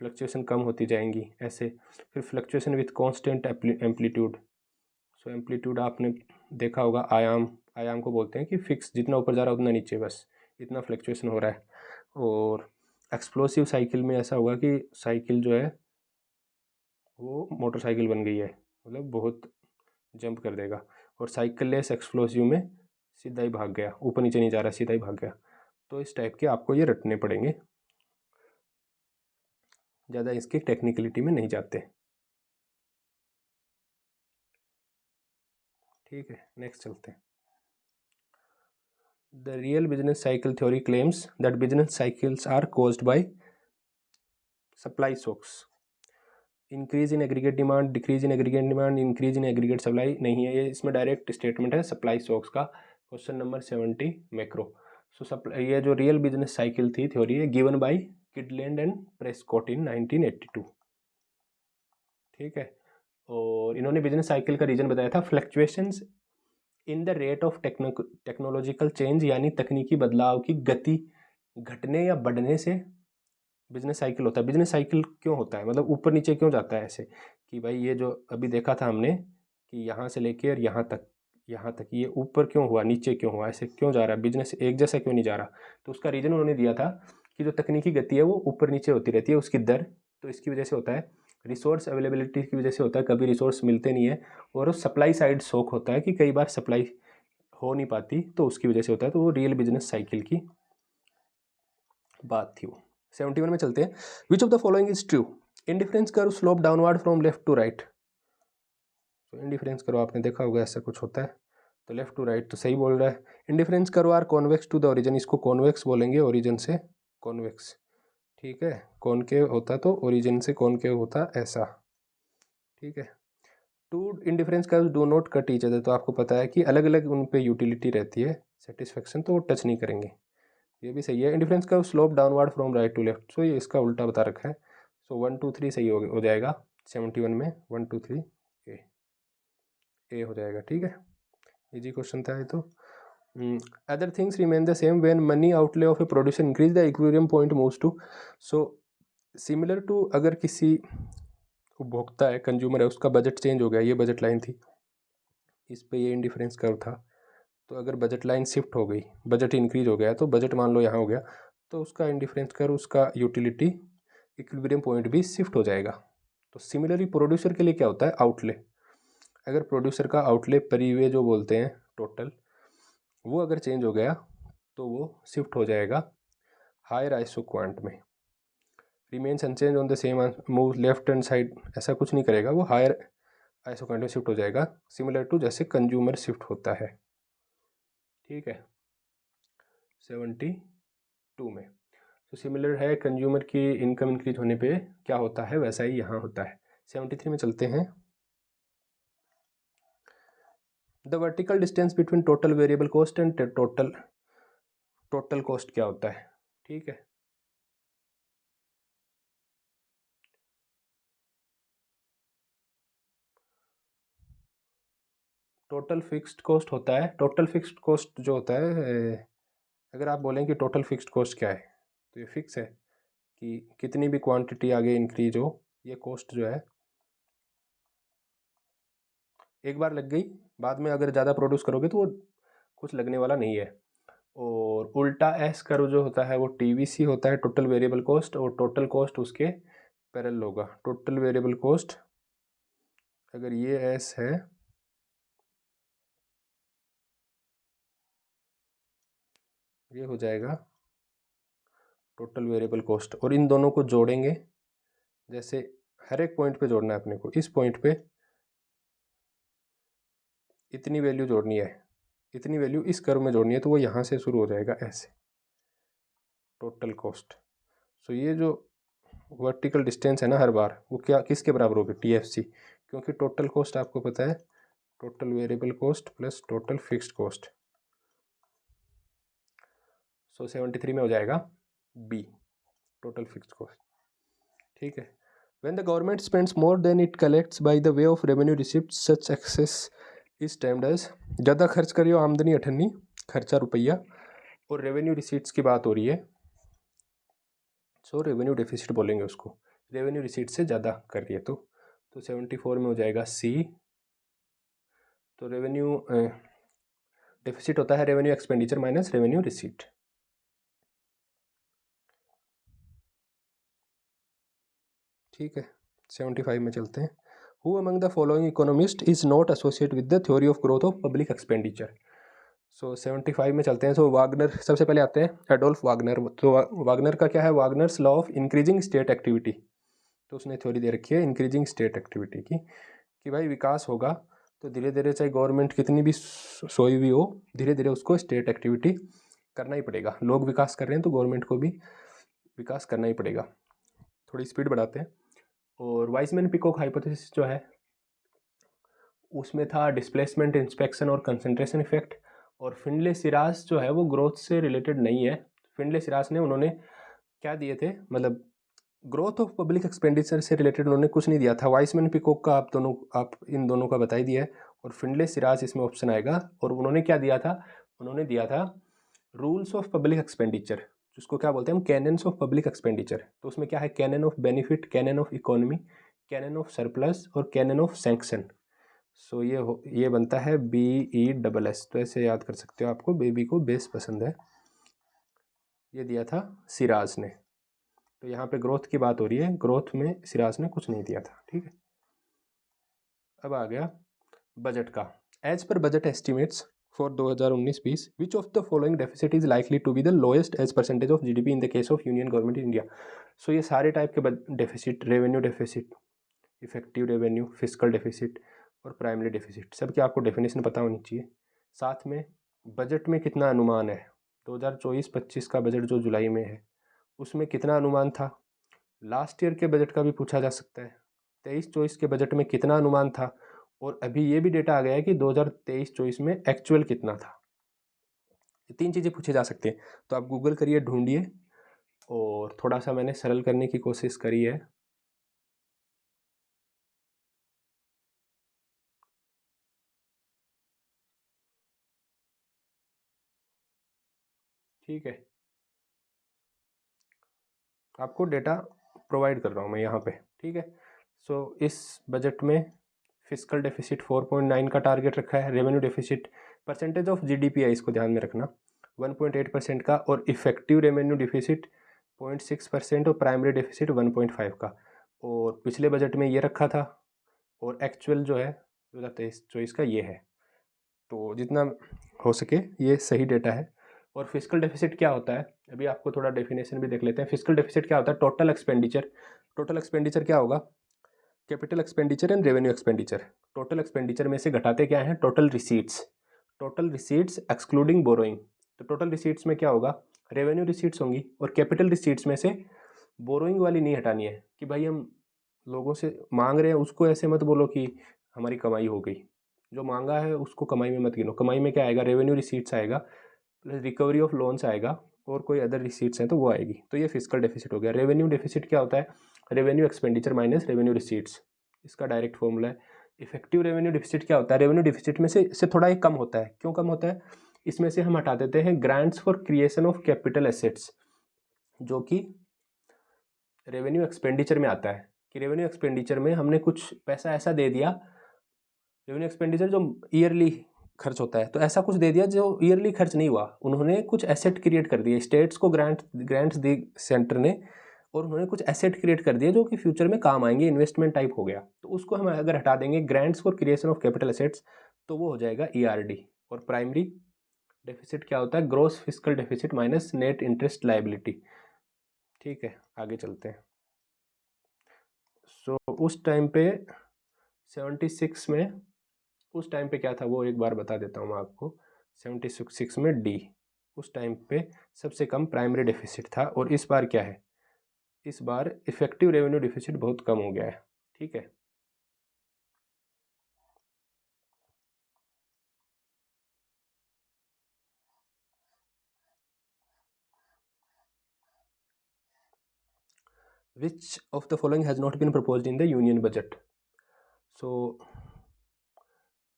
फ्लक्चुएशन कम होती जाएंगी ऐसे। फिर fluctuation with constant amplitude. So amplitude आपने देखा होगा, आयाम, आयाम को बोलते हैं कि फिक्स, जितना ऊपर जा रहा है उतना नीचे, बस इतना फ्लक्चुएशन हो रहा है। और एक्सप्लोसिव साइकिल में ऐसा होगा कि साइकिल जो है वो मोटरसाइकिल बन गई है, मतलब बहुत जंप कर देगा। और साइकिल लेस एक्सप्लोसिव में सीधा ही भाग गया, ऊपर नीचे नहीं जा रहा, सीधा ही भाग गया। तो इस टाइप के आपको ये रटने पड़ेंगे, ज़्यादा इसकी टेक्निकलिटी में नहीं जाते। ठीक है, नेक्स्ट चलते हैं। The real business cycle theory claims that business cycles are caused by supply shocks, increase in aggregate demand, decrease in aggregate demand, increase in aggregate supply नहीं है, ये इसमें डायरेक्ट स्टेटमेंट है सप्लाई शॉक्स का। Question number 70 macro. So supply, ये जो real business cycle थी theory है, given by Kydland and Prescott in 1982। ठीक है, और इन्होंने बिजनेस साइकिल का रीजन बताया था fluctuations in the rate of technological change, यानी तकनीकी बदलाव की गति घटने या बढ़ने से बिजनेस साइकिल होता है। बिजनेस साइकिल क्यों होता है, मतलब ऊपर नीचे क्यों जाता है ऐसे, कि भाई ये जो अभी देखा था हमने कि यहाँ से लेके और यहाँ तक ये ऊपर क्यों हुआ, नीचे क्यों हुआ, ऐसे क्यों जा रहा है, बिजनेस एक जैसा क्यों नहीं जा रहा। तो उसका रीजन उन्होंने दिया था कि जो तकनीकी गति है वो ऊपर नीचे होती रहती है, उसकी दर। तो इसकी वजह से होता है, रिसोर्स अवेलेबिलिटी की वजह से होता है, कभी रिसोर्स मिलते नहीं है। और सप्लाई साइड शॉक होता है कि कई बार सप्लाई हो नहीं पाती, तो उसकी वजह से होता है। तो वो रियल बिजनेस साइकिल की बात थी वो। 71 में चलते हैं। Which of the following is true, indifference curve slope downward from left to right. तो इंडिफरेंस कर्व आपने देखा होगा ऐसा कुछ होता है, तो लेफ्ट टू राइट तो सही बोल रहा है। Indifference curve are convex to the origin, इसको कॉन्वेक्स बोलेंगे, ओरिजिन से कॉन्वेक्स। ठीक है, कॉनकेव होता तो ओरिजिन से कॉनकेव होता ऐसा। ठीक है, two indifference curve do not cut each other, तो आपको पता है कि अलग अलग उन पे यूटिलिटी रहती है, सेटिस्फेक्शन, तो वो टच नहीं करेंगे। ये भी सही है। Indifference curve slope downward from right to left, so ये इसका उल्टा बता रखा है। सो 1 2 3 सही हो जाएगा 71 में। 1 2 3 ए हो जाएगा। ठीक है, इजी क्वेश्चन था ये तो। Other things remain the same when money outlay of a producer increase the equilibrium point moves to. So similar to, अगर किसी उपभोक्ता है, कंज्यूमर है, उसका बजट चेंज हो गया, ये बजट लाइन थी, इस पे ये इंडिफरेंस कर्व था। तो अगर बजट लाइन शिफ्ट हो गई, बजट इंक्रीज हो गया, तो बजट मान लो यहाँ हो गया, तो उसका इंडिफरेंस कर्व, उसका यूटिलिटी इक्विलिब्रियम पॉइंट भी शिफ्ट हो जाएगा। तो सिमिलरली प्रोड्यूसर के लिए क्या होता है, आउटले। अगर प्रोड्यूसर का आउटले परिव्यय जो बोलते हैं टोटल, वो अगर चेंज हो गया तो वो शिफ्ट हो जाएगा हायर आइसो क्वांट में। Remains unchanged on the same move left hand side, ऐसा कुछ नहीं करेगा, वो हायर आइसो क्वांट में शिफ्ट हो जाएगा, सिमिलर टू जैसे कंज्यूमर शिफ्ट होता है। ठीक है, 72 में तो सिमिलर है, कंज्यूमर की इनकम इंक्रीज होने पे क्या होता है वैसा ही यहाँ होता है। 73 में चलते हैं। The vertical distance between total variable cost and total cost क्या होता है। ठीक है, टोटल फिक्स्ड कॉस्ट होता है। टोटल फिक्स्ड कॉस्ट जो होता है, अगर आप बोलें कि टोटल फिक्स्ड कॉस्ट क्या है, तो ये फिक्स है कि कितनी भी क्वांटिटी आगे इंक्रीज हो, ये कॉस्ट जो है एक बार लग गई, बाद में अगर ज़्यादा प्रोड्यूस करोगे तो वो कुछ लगने वाला नहीं है। और उल्टा एस कर्व जो होता है वो टीवीसी होता है, टोटल वेरिएबल कॉस्ट, और टोटल कॉस्ट उसके पैरेलल होगा। टोटल वेरिएबल कॉस्ट अगर ये एस है, ये हो जाएगा टोटल वेरिएबल कॉस्ट, और इन दोनों को जोड़ेंगे। जैसे हर एक पॉइंट पे जोड़ना है अपने को, इस पॉइंट पे इतनी वैल्यू जोड़नी है, इतनी वैल्यू इस कर्व में जोड़नी है, तो वो यहाँ से शुरू हो जाएगा ऐसे, टोटल कॉस्ट। सो ये जो वर्टिकल डिस्टेंस है ना हर बार, वो क्या किसके बराबर होगी, टीएफसी, क्योंकि टोटल कॉस्ट आपको पता है total variable cost plus total fixed cost. So 73 में हो जाएगा बी, टोटल फिक्स्ड कॉस्ट। ठीक है। When the government spends more than it collects by the way of revenue receipts, such excess is termed as, ज़्यादा खर्च करियो आमदनी अठन्नी, खर्चा रुपया, और रेवेन्यू रिसीट्स की बात हो रही है, सो रेवेन्यू डेफिसिट बोलेंगे उसको, रेवेन्यू रिसीट से ज़्यादा कर रही है तो 74 में हो जाएगा सी। तो रेवेन्यू डेफिसिट होता है revenue expenditure minus revenue receipt. ठीक है, 75 में चलते हैं। Who among the following economist is not associate with the theory of growth of public expenditure. So 75 में चलते हैं। सो वागनर सबसे पहले आते हैं, एडोल्फ वागनर। तो वागनर का क्या है, Wagner's law of increasing state activity. तो उसने थ्योरी दे रखी है इंक्रीजिंग स्टेट एक्टिविटी की, कि भाई विकास होगा तो धीरे धीरे चाहे गवर्नमेंट कितनी भी सोई हुई हो, धीरे धीरे उसको स्टेट एक्टिविटी करना ही पड़ेगा। लोग विकास कर रहे हैं तो गवर्नमेंट को भी विकास करना ही पड़ेगा। थोड़ी स्पीड बढ़ाते हैं। और वाइसमैन पिकॉक हाइपोथेसिस जो है उसमें था डिस्प्लेसमेंट, इंस्पेक्शन और कंसंट्रेशन इफेक्ट। और फिंडले सिराज जो है वो ग्रोथ से रिलेटेड नहीं है। फिंडले सिराज ने उन्होंने क्या दिए थे, मतलब ग्रोथ ऑफ पब्लिक एक्सपेंडिचर से रिलेटेड उन्होंने कुछ नहीं दिया था। वाइसमैन पिकॉक का आप इन दोनों का बता ही दिया है, और फिंडले सिराज इसमें ऑप्शन आएगा। और उन्होंने क्या दिया था, उन्होंने दिया था रूल्स ऑफ पब्लिक एक्सपेंडिचर, जिसको क्या बोलते हैं हम, कैनन्स ऑफ पब्लिक एक्सपेंडिचर। तो उसमें क्या है, canon of benefit, canon of economy, canon of surplus और कैनन ऑफ सैंक्शन। सो ये बनता है BESS। तो ऐसे याद कर सकते हो, आपको बेबी को बेस पसंद है, ये दिया था सिराज ने। तो यहाँ पे ग्रोथ की बात हो रही है, ग्रोथ में सिराज ने कुछ नहीं दिया था। ठीक है, अब आ गया बजट का। As per budget estimates for 2019-20, which of the following deficit is likely to be the lowest as percentage of GDP in the case of union government India. So ये सारे टाइप के deficit, revenue deficit, effective revenue, physical deficit और primary deficit, सबकी आपको definition पता होनी चाहिए। साथ में बजट में कितना अनुमान है, 2024-25 का बजट जो जुलाई में है उसमें कितना अनुमान था। लास्ट ईयर के बजट का भी पूछा जा सकता है, 23-24 के बजट में कितना अनुमान था। और अभी ये भी डेटा आ गया है कि 2023-24 में एक्चुअल कितना था। ये 3 चीज़ें पूछी जा सकती हैं। तो आप गूगल करिए, ढूंढिए, और थोड़ा सा मैंने सरल करने की कोशिश करी है। ठीक है, आपको डेटा प्रोवाइड कर रहा हूँ मैं यहाँ पे। ठीक है, सो इस बजट में फिजिकल डेफिसिट 4.9 का टारगेट रखा है। Revenue deficit percentage of GDP है, इसको ध्यान में रखना, 1.8% का। और इफेक्टिव रेवेन्यू डेफिसिट 0.6% और प्राइमरी डेफिसिट 1.5 का। और पिछले बजट में ये रखा था, और एक्चुअल जो है 2023-24 का ये है। तो जितना हो सके ये सही डेटा है। और फिजिकल डेफिसिट क्या होता है, अभी आपको थोड़ा डेफिनेशन भी देख लेते हैं। फिजिकल डेफिसिट क्या होता है, टोटल एक्सपेंडिचर। टोटल एक्सपेंडिचर क्या होगा, capital expenditure and revenue expenditure. Total expenditure में से घटाते क्या है, total receipts, total receipts excluding borrowing. तो टोटल रिसीट्स में क्या होगा, रेवेन्यू रिसीट्स होंगी। और कैपिटल रिसीट्स में से बोरोइंग वाली नहीं हटानी है, कि भाई हम लोगों से मांग रहे हैं, उसको ऐसे मत बोलो कि हमारी कमाई हो गई। जो मांगा है उसको कमाई में मत गिनो। कमाई में क्या आएगा, रेवेन्यू रिसीट्स आएगा, प्लस रिकवरी ऑफ लोन्स आएगा, और कोई अदर रिसीट्स हैं तो वो आएगी। तो ये फिजिकल डेफिसिट हो गया। रेवेन्यू डेफिसिट क्या होता है, revenue expenditure minus revenue receipts, इसका डायरेक्ट फॉर्मूला है। इफेक्टिव रेवेन्यू डेफिसिट क्या होता है, रेवेन्यू डेफिसिट में से थोड़ा ही कम होता है। क्यों कम होता है, इसमें से हम हटा देते हैं grants for creation of capital assets. जो कि रेवेन्यू एक्सपेंडिचर में आता है, कि रेवेन्यू एक्सपेंडिचर में हमने कुछ पैसा ऐसा दे दिया, रेवेन्यू एक्सपेंडिचर जो ईयरली खर्च होता है, तो ऐसा कुछ दे दिया जो ईयरली खर्च नहीं हुआ, उन्होंने कुछ एसेट क्रिएट कर दिए, स्टेट्स को ग्रांट्स दी सेंटर ने, और उन्होंने कुछ एसेट क्रिएट कर दिए जो कि फ्यूचर में काम आएंगे, इन्वेस्टमेंट टाइप हो गया, तो उसको हम अगर हटा देंगे grants for creation of capital assets, तो वो हो जाएगा ERD। और प्राइमरी डेफिसिट क्या होता है? Gross fiscal deficit minus net interest liability. ठीक है, आगे चलते हैं। सो उस टाइम पे 76 में, उस टाइम पे क्या था वो एक बार बता देता हूँ मैं आपको। 76 में D, उस टाइम पे सबसे कम प्राइमरी डेफिसिट था, और इस बार क्या है? इस बार इफेक्टिव रेवेन्यू डेफिसिट बहुत कम हो गया है। ठीक है, which of the following has not been proposed in the union budget. So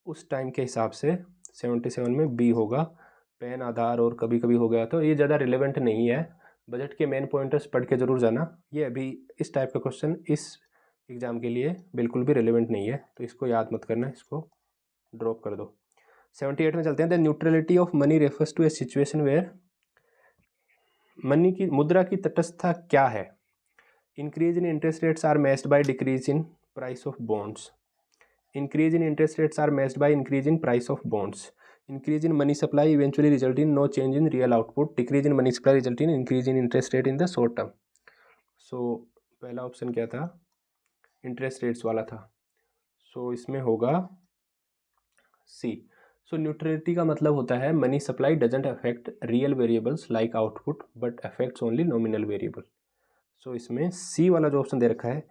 उस टाइम के हिसाब से 77 में B होगा, पैन आधार और कभी कभी हो गया, तो ये ज़्यादा रिलेवेंट नहीं है, बजट के मेन पॉइंटर्स पढ़ के ज़रूर जाना। ये अभी इस टाइप का क्वेश्चन इस एग्ज़ाम के लिए बिल्कुल भी रिलेवेंट नहीं है, तो इसको याद मत करना, इसको ड्रॉप कर दो। 78 में चलते हैं। The neutrality of money refers to a situation where, money की मुद्रा की तटस्थता क्या है? Increase in interest rates are matched by decrease in price of bonds. Increase in interest rates are matched by increase in price of bonds. Increase in money supply eventually result in no change in real output. Decrease in money supply result in increase in interest rate in the short term. So पहला option क्या था? Interest rates वाला था। सो इसमें होगा C। सो neutrality का मतलब होता है money supply doesn't affect real variables like output but affects only nominal variable. So इसमें C वाला जो ऑप्शन दे रखा है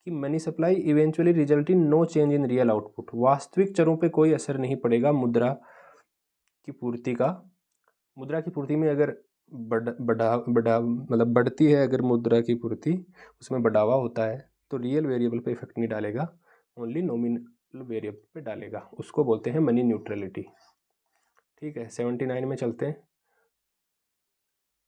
कि money supply eventually result in no change in real output, वास्तविक चरों पे कोई असर नहीं पड़ेगा मुद्रा की पूर्ति का। मुद्रा की पूर्ति में अगर बढ़ा मतलब बढ़ती है अगर मुद्रा की पूर्ति, उसमें बढ़ावा होता है, तो रियल वेरिएबल पे इफेक्ट नहीं डालेगा, ओनली नॉमिनल वेरिएबल पे डालेगा, उसको बोलते हैं मनी न्यूट्रलिटी। ठीक है, 79 में चलते हैं।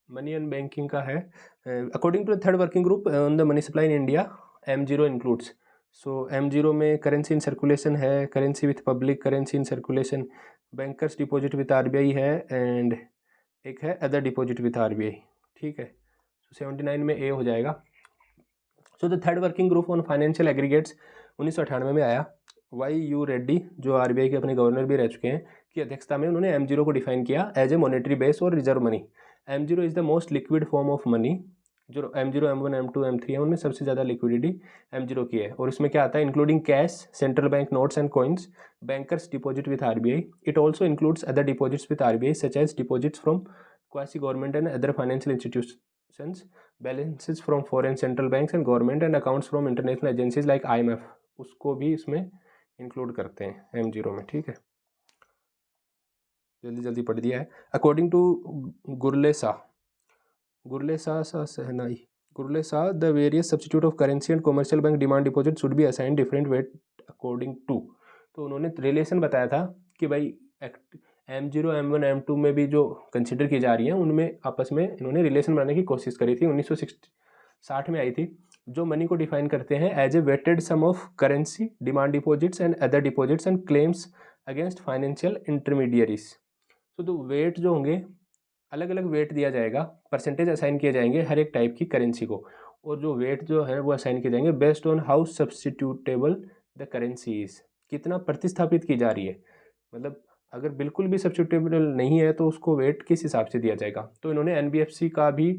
मनी एंड बैंकिंग का है। According to the third working group on the money supply in India, M0 includes. So M0 में करेंसी इन सर्कुलेशन है, currency with public currency in circulation, bankers deposit with RBI है, and एक है other deposit with RBI। ठीक है, सो 79 में A हो जाएगा। So the third working group on financial aggregates 1998 में आया। YU रेड्डी जो RBI के अपने गवर्नर भी रह चुके हैं, की अध्यक्षता में उन्होंने M0 को डिफाइन किया एज ए मॉनेटरी बेस और reserve money. M0 is the most liquid form of money. जो M0, M1, M2, M3 है, उनमें सबसे ज़्यादा लिक्विडिटी M0 की है, और इसमें क्या आता है? Including cash, central bank notes and coins, bankers deposit with RBI। It also includes other deposits with RBI such as deposits from quasi government and other financial institutions, balances from foreign central banks and government and accounts from international agencies like IMF, उसको भी इसमें include करते हैं M0 में। ठीक है, जल्दी जल्दी पढ़ दिया है। अकॉर्डिंग टू गुरले सहनाई Gurley Shaw, the various substitute of currency and commercial bank demand deposit should be assign different weight according to. तो उन्होंने रिलेशन बताया था कि भाई M0, M1, M2 में भी जो कंसिडर की जा रही हैं, उनमें आपस में इन्होंने रिलेशन बनाने की कोशिश करी थी। 1960 में आई थी, जो मनी को डिफाइन करते हैं as a weighted sum of currency, demand deposits and other deposits and claims against financial intermediaries. तो वेट जो होंगे, अलग अलग वेट दिया जाएगा, परसेंटेज असाइन किए जाएंगे हर एक टाइप की करेंसी को, और जो वेट जो है वो असाइन किए जाएंगे based on how substitutable the currency is, कितना प्रतिस्थापित की जा रही है। मतलब अगर बिल्कुल भी सब्स्टिट्यूटेबल नहीं है तो उसको वेट किस हिसाब से दिया जाएगा। तो इन्होंने NBFC का भी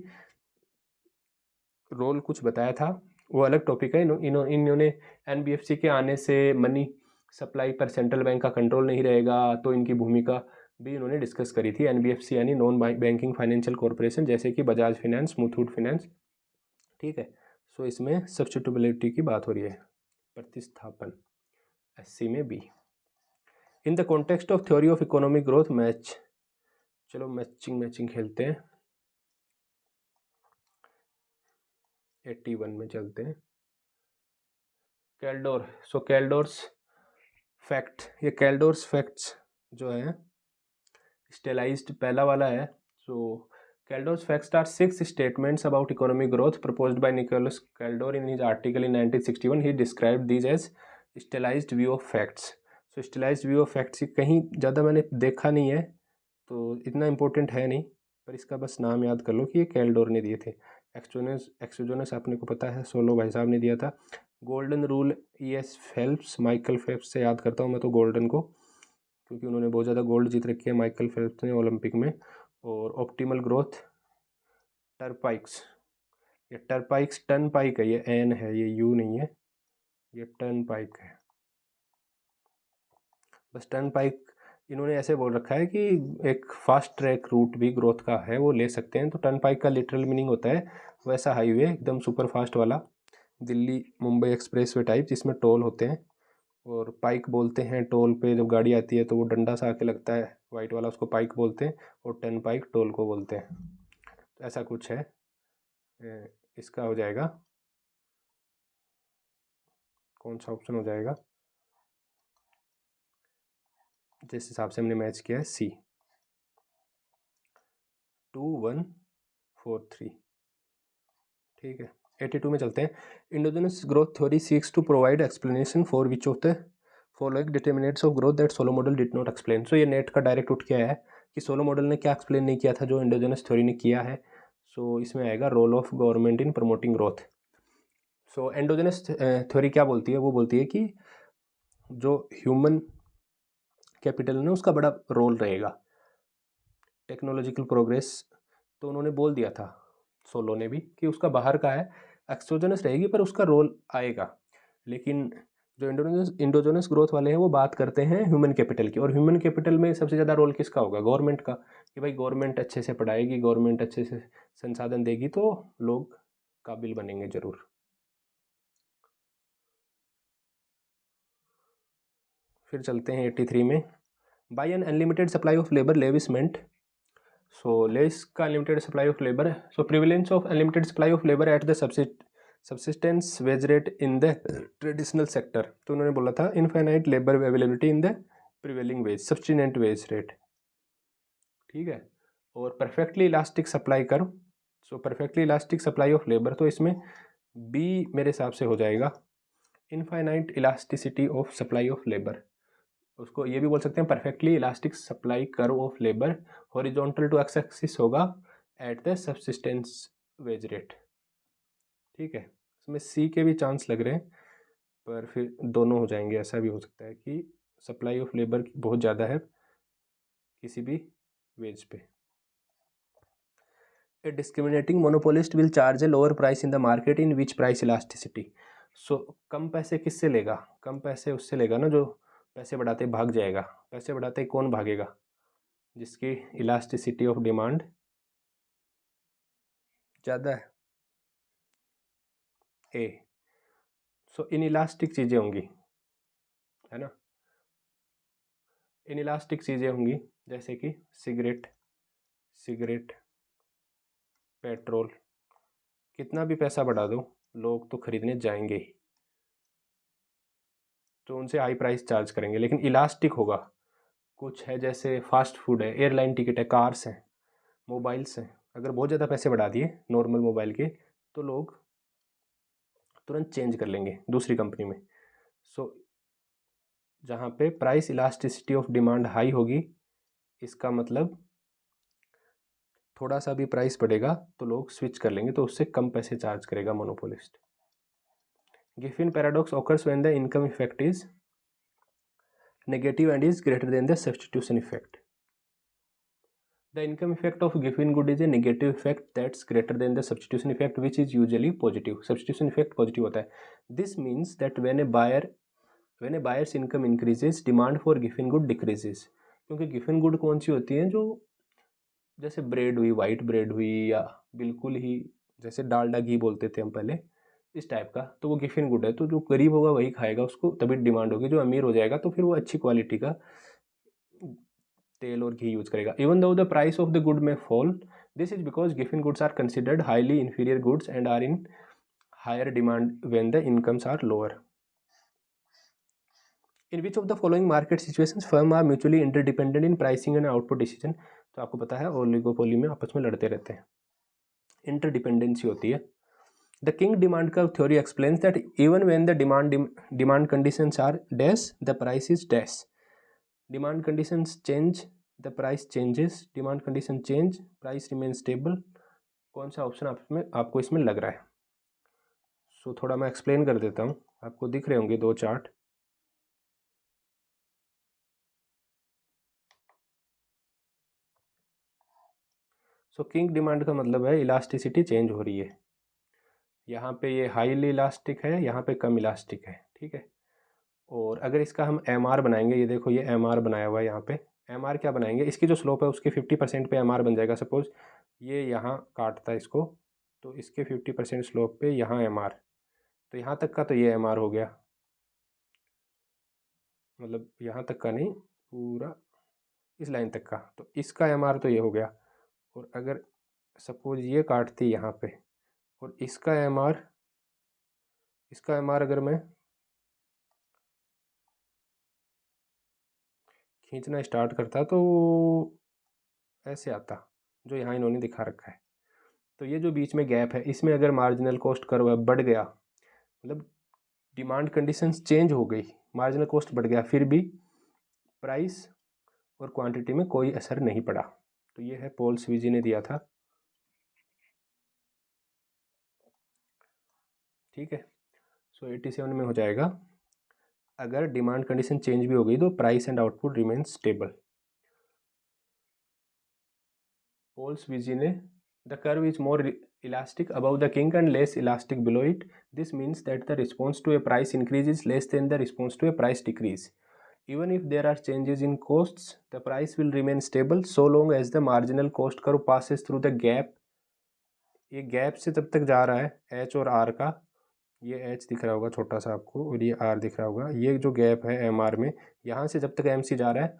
रोल कुछ बताया था, वो अलग टॉपिक है। इन्होंने NBFC के आने से मनी सप्लाई पर सेंट्रल बैंक का कंट्रोल नहीं रहेगा, तो इनकी भूमिका भी इन्होंने डिस्कस करी थी। NBFC यानी नॉन बैंकिंग फाइनेंशियल कॉरपोरेशन, जैसे कि बजाज फाइनेंस, मुथूट फाइनेंस। ठीक है, सो इसमें सब्स्टिट्यूटेबिलिटी की बात हो रही है, प्रतिस्थापन 80 में B। In the context of theory of economic growth match, चलो मैचिंग खेलते हैं। 81 में चलते हैं। कैल्डोर, सो कैल्डोर्स फैक्ट, ये कैल्डोर्स फैक्ट्स जो है स्टेलाइज्ड पहला वाला है। सो Kaldor's facts are 6 statements about economic growth proposed by Nicholas Kaldor in his article in 1961. He described these as stylized view of facts. So stylized view of facts कहीं ज़्यादा मैंने देखा नहीं है, तो इतना इम्पोर्टेंट है नहीं, पर इसका बस नाम याद कर लो कि ये कैल्डोर ने दिए थे। एक्सोजोनस आपने को पता है, सोलो भाई साहब ने दिया था। Golden rule ES Phelps, Michael Phelps से याद करता हूँ मैं तो गोल्डन को, क्योंकि उन्होंने बहुत ज़्यादा गोल्ड जीत रखी है माइकल फेल्प्स ने ओलंपिक में। और ऑप्टिमल ग्रोथ टर्पाइक्स, ये टर्पाइक्स टन पाइक है, ये एन है, ये यू नहीं है, ये टन पाइक है, बस टन पाइक इन्होंने ऐसे बोल रखा है कि एक फास्ट ट्रैक रूट भी ग्रोथ का है, वो ले सकते हैं। तो टन पाइक का लिटरल मीनिंग होता है वैसा हाईवे एकदम सुपर फास्ट वाला, Delhi Mumbai express way type, जिसमें टोल होते हैं। और पाइक बोलते हैं टोल पे जब गाड़ी आती है तो वो डंडा सा आके लगता है वाइट वाला, उसको पाइक बोलते हैं। और टन पाइक टोल को बोलते हैं। तो ऐसा कुछ है। इसका हो जाएगा, कौन सा ऑप्शन हो जाएगा जिस हिसाब से हमने मैच किया है, सी 2143। ठीक है, 82 में चलते हैं। Endogenous growth theory seeks to provide explanation for which of the following determinants of growth that Solow model did not explain. So ये नेट का डायरेक्ट उठ के आया है कि सोलो मॉडल ने क्या एक्सप्लेन नहीं किया था जो इंडोजेनस थ्योरी ने किया है। सो इसमें आएगा role of government in promoting growth. So endogenous theory क्या बोलती है, वो बोलती है कि जो ह्यूमन कैपिटल है उसका बड़ा रोल रहेगा, टेक्नोलॉजिकल प्रोग्रेस। तो उन्होंने बोल दिया था सोलो ने भी कि उसका बाहर का है, एक्सोजेनस रहेगी पर उसका रोल आएगा। लेकिन जो इंडोजेनस ग्रोथ वाले हैं वो बात करते हैं ह्यूमन कैपिटल की, और ह्यूमन कैपिटल में सबसे ज़्यादा रोल किसका होगा, गवर्नमेंट का, कि भाई गवर्नमेंट अच्छे से पढ़ाएगी, गवर्नमेंट अच्छे से संसाधन देगी तो लोग काबिल बनेंगे ज़रूर। फिर चलते हैं 83 में। By an unlimited supply of labour Lewis meant. So Lewis का unlimited supply of labour, so prevalence of unlimited supply of labour at the subsistence wage rate in the traditional sector. तो उन्होंने बोला था infinite labour availability in the prevailing wage, subsistent wage rate. ठीक है, और perfectly elastic supply curve. So perfectly elastic supply of labour, तो इसमें B मेरे हिसाब से हो जाएगा infinite elasticity of supply of labour. उसको ये भी बोल सकते हैं perfectly elastic supply curve of labour, horizontal to x axis होगा at the subsistence wage rate. ठीक है, इसमें सी के भी चांस लग रहे हैं, पर फिर दोनों हो जाएंगे। ऐसा भी हो सकता है कि सप्लाई ऑफ लेबर बहुत ज़्यादा है किसी भी वेज पे। A discriminating monopolist will charge a lower price in the market in which price elasticity. So कम पैसे किससे लेगा, कम पैसे उससे लेगा ना जो पैसे बढ़ाते भाग जाएगा। पैसे बढ़ाते कौन भागेगा, जिसकी इलास्टिसिटी ऑफ डिमांड ज़्यादा है, ए। सो इनइलास्टिक चीज़ें होंगी, है ना, इनइलास्टिक चीज़ें होंगी जैसे कि सिगरेट, पेट्रोल। कितना भी पैसा बढ़ा दो लोग तो खरीदने जाएंगे ही, तो उनसे हाई प्राइस चार्ज करेंगे। लेकिन इलास्टिक होगा, कुछ है जैसे फास्ट फूड है, एयरलाइन टिकट है, कार्स हैं, मोबाइल्स हैं। अगर बहुत ज़्यादा पैसे बढ़ा दिए नॉर्मल मोबाइल के तो लोग तुरंत चेंज कर लेंगे दूसरी कंपनी में। सो जहाँ पे price elasticity of demand high होगी, इसका मतलब थोड़ा सा भी प्राइस बढ़ेगा तो लोग स्विच कर लेंगे, तो उससे कम पैसे चार्ज करेगा monopolist. Giffen paradox occurs when the income effect is negative and is greater than the substitution effect. The income effect of Giffen good is a negative effect that's greater than the substitution effect, which is usually positive. Substitution effect positive होता है. This means that when a buyer's income increases, demand for Giffen good decreases. क्योंकि Giffen good कौन सी होती है, जो जैसे bread हुई, white bread हुई, या बिल्कुल ही जैसे डालडा घी बोलते थे हम पहले, इस टाइप का, तो वो गिफिन गुड है। तो जो गरीब होगा वही खाएगा, उसको तभी डिमांड होगी। जो अमीर हो जाएगा तो फिर वो अच्छी क्वालिटी का तेल और घी यूज करेगा। Even though the price of the good may fall, this is because Giffen goods are considered highly inferior goods and are in higher demand when the incomes are lower. In which of the following market situations firm are mutually interdependent in pricing and output decision? तो तो आपको पता है oligopoly में आपस में लड़ते रहते हैं, इंटरडिपेंडेंसी होती है। The kinked demand curve theory explains that even when the demand conditions are dash the price is dash. Demand conditions change the price changes, demand condition change price remain stable. कौन सा option आपको इसमें लग रहा है? सो थोड़ा मैं explain कर देता हूँ, आपको दिख रहे होंगे दो चार्ट। सो किंग डिमांड का मतलब है इलास्टिसिटी चेंज हो रही है, यहाँ पे ये हाईली इलास्टिक है, यहाँ पे कम इलास्टिक है, ठीक है। और अगर इसका हम एम आर बनाएंगे, ये देखो ये एम आर बनाया हुआ है यहाँ पे, एम आर क्या बनाएंगे, इसकी जो स्लोप है उसके 50% पे एम आर बन जाएगा। सपोज ये यहाँ काटता है इसको, तो इसके 50% स्लोप पे यहाँ एम आर, तो यहाँ तक का तो ये एम आर हो गया, मतलब यहाँ तक का नहीं, पूरा इस लाइन तक का, तो इसका एम आर तो ये हो गया। और अगर सपोज ये काटती यहाँ पे और इसका एम आर अगर मैं खींचना स्टार्ट करता तो ऐसे आता, जो यहाँ इन्होंने दिखा रखा है। तो ये जो बीच में गैप है, इसमें अगर मार्जिनल कॉस्ट कर्व बढ़ गया, मतलब डिमांड कंडीशंस चेंज हो गई, मार्जिनल कॉस्ट बढ़ गया, फिर भी प्राइस और क्वांटिटी में कोई असर नहीं पड़ा। तो ये है पॉल स्वीजी ने दिया था, ठीक है। सो 87 में हो जाएगा, अगर डिमांड कंडीशन चेंज भी हो गई तो price and output remain stable. Paul Sweezy ने the curve is more elastic above the king and less elastic below it. This means that the response to a price increase is less than the response to a price decrease. Even if there are changes in costs, the price will remain stable so long as the marginal cost curve passes through the gap. ये gap से तब तक जा रहा है H और R का, ये H दिख रहा होगा छोटा सा आपको और ये R दिख रहा होगा, ये जो गैप है MR में, यहाँ से जब तक MC जा रहा है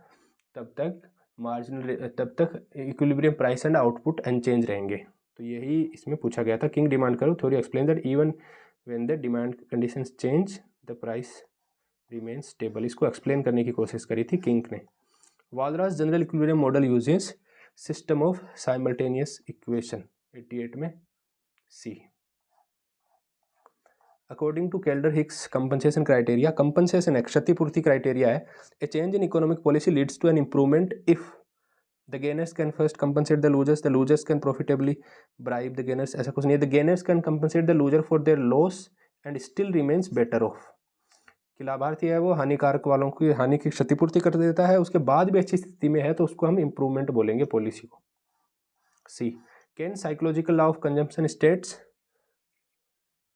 तब तक equilibrium price and output unchange रहेंगे। तो यही इसमें पूछा गया था। Kink demand curve theory explain that even when the demand conditions change the price remain stable. इसको एक्सप्लेन करने की कोशिश करी थी किंग ने। Walras general equilibrium model uses system of simultaneous equation 88 में C. According to Kaldor Hicks compensation criteria, compensation है क्षतिपूर्ति क्राइटेरिया है, a change in economic policy leads to an improvement if the gainers can first compensate the losers can profitably bribe the gainers. ऐसा कुछ नहीं है, the gainers can compensate the loser for their loss and still remains better off. कि लाभार्थी है वो हानिकारक वालों की हानि की क्षतिपूर्ति कर देता है, उसके बाद भी अच्छी स्थिति में है, तो उसको हम इम्प्रूवमेंट बोलेंगे पॉलिसी को। C, Keynes psychological law of consumption states,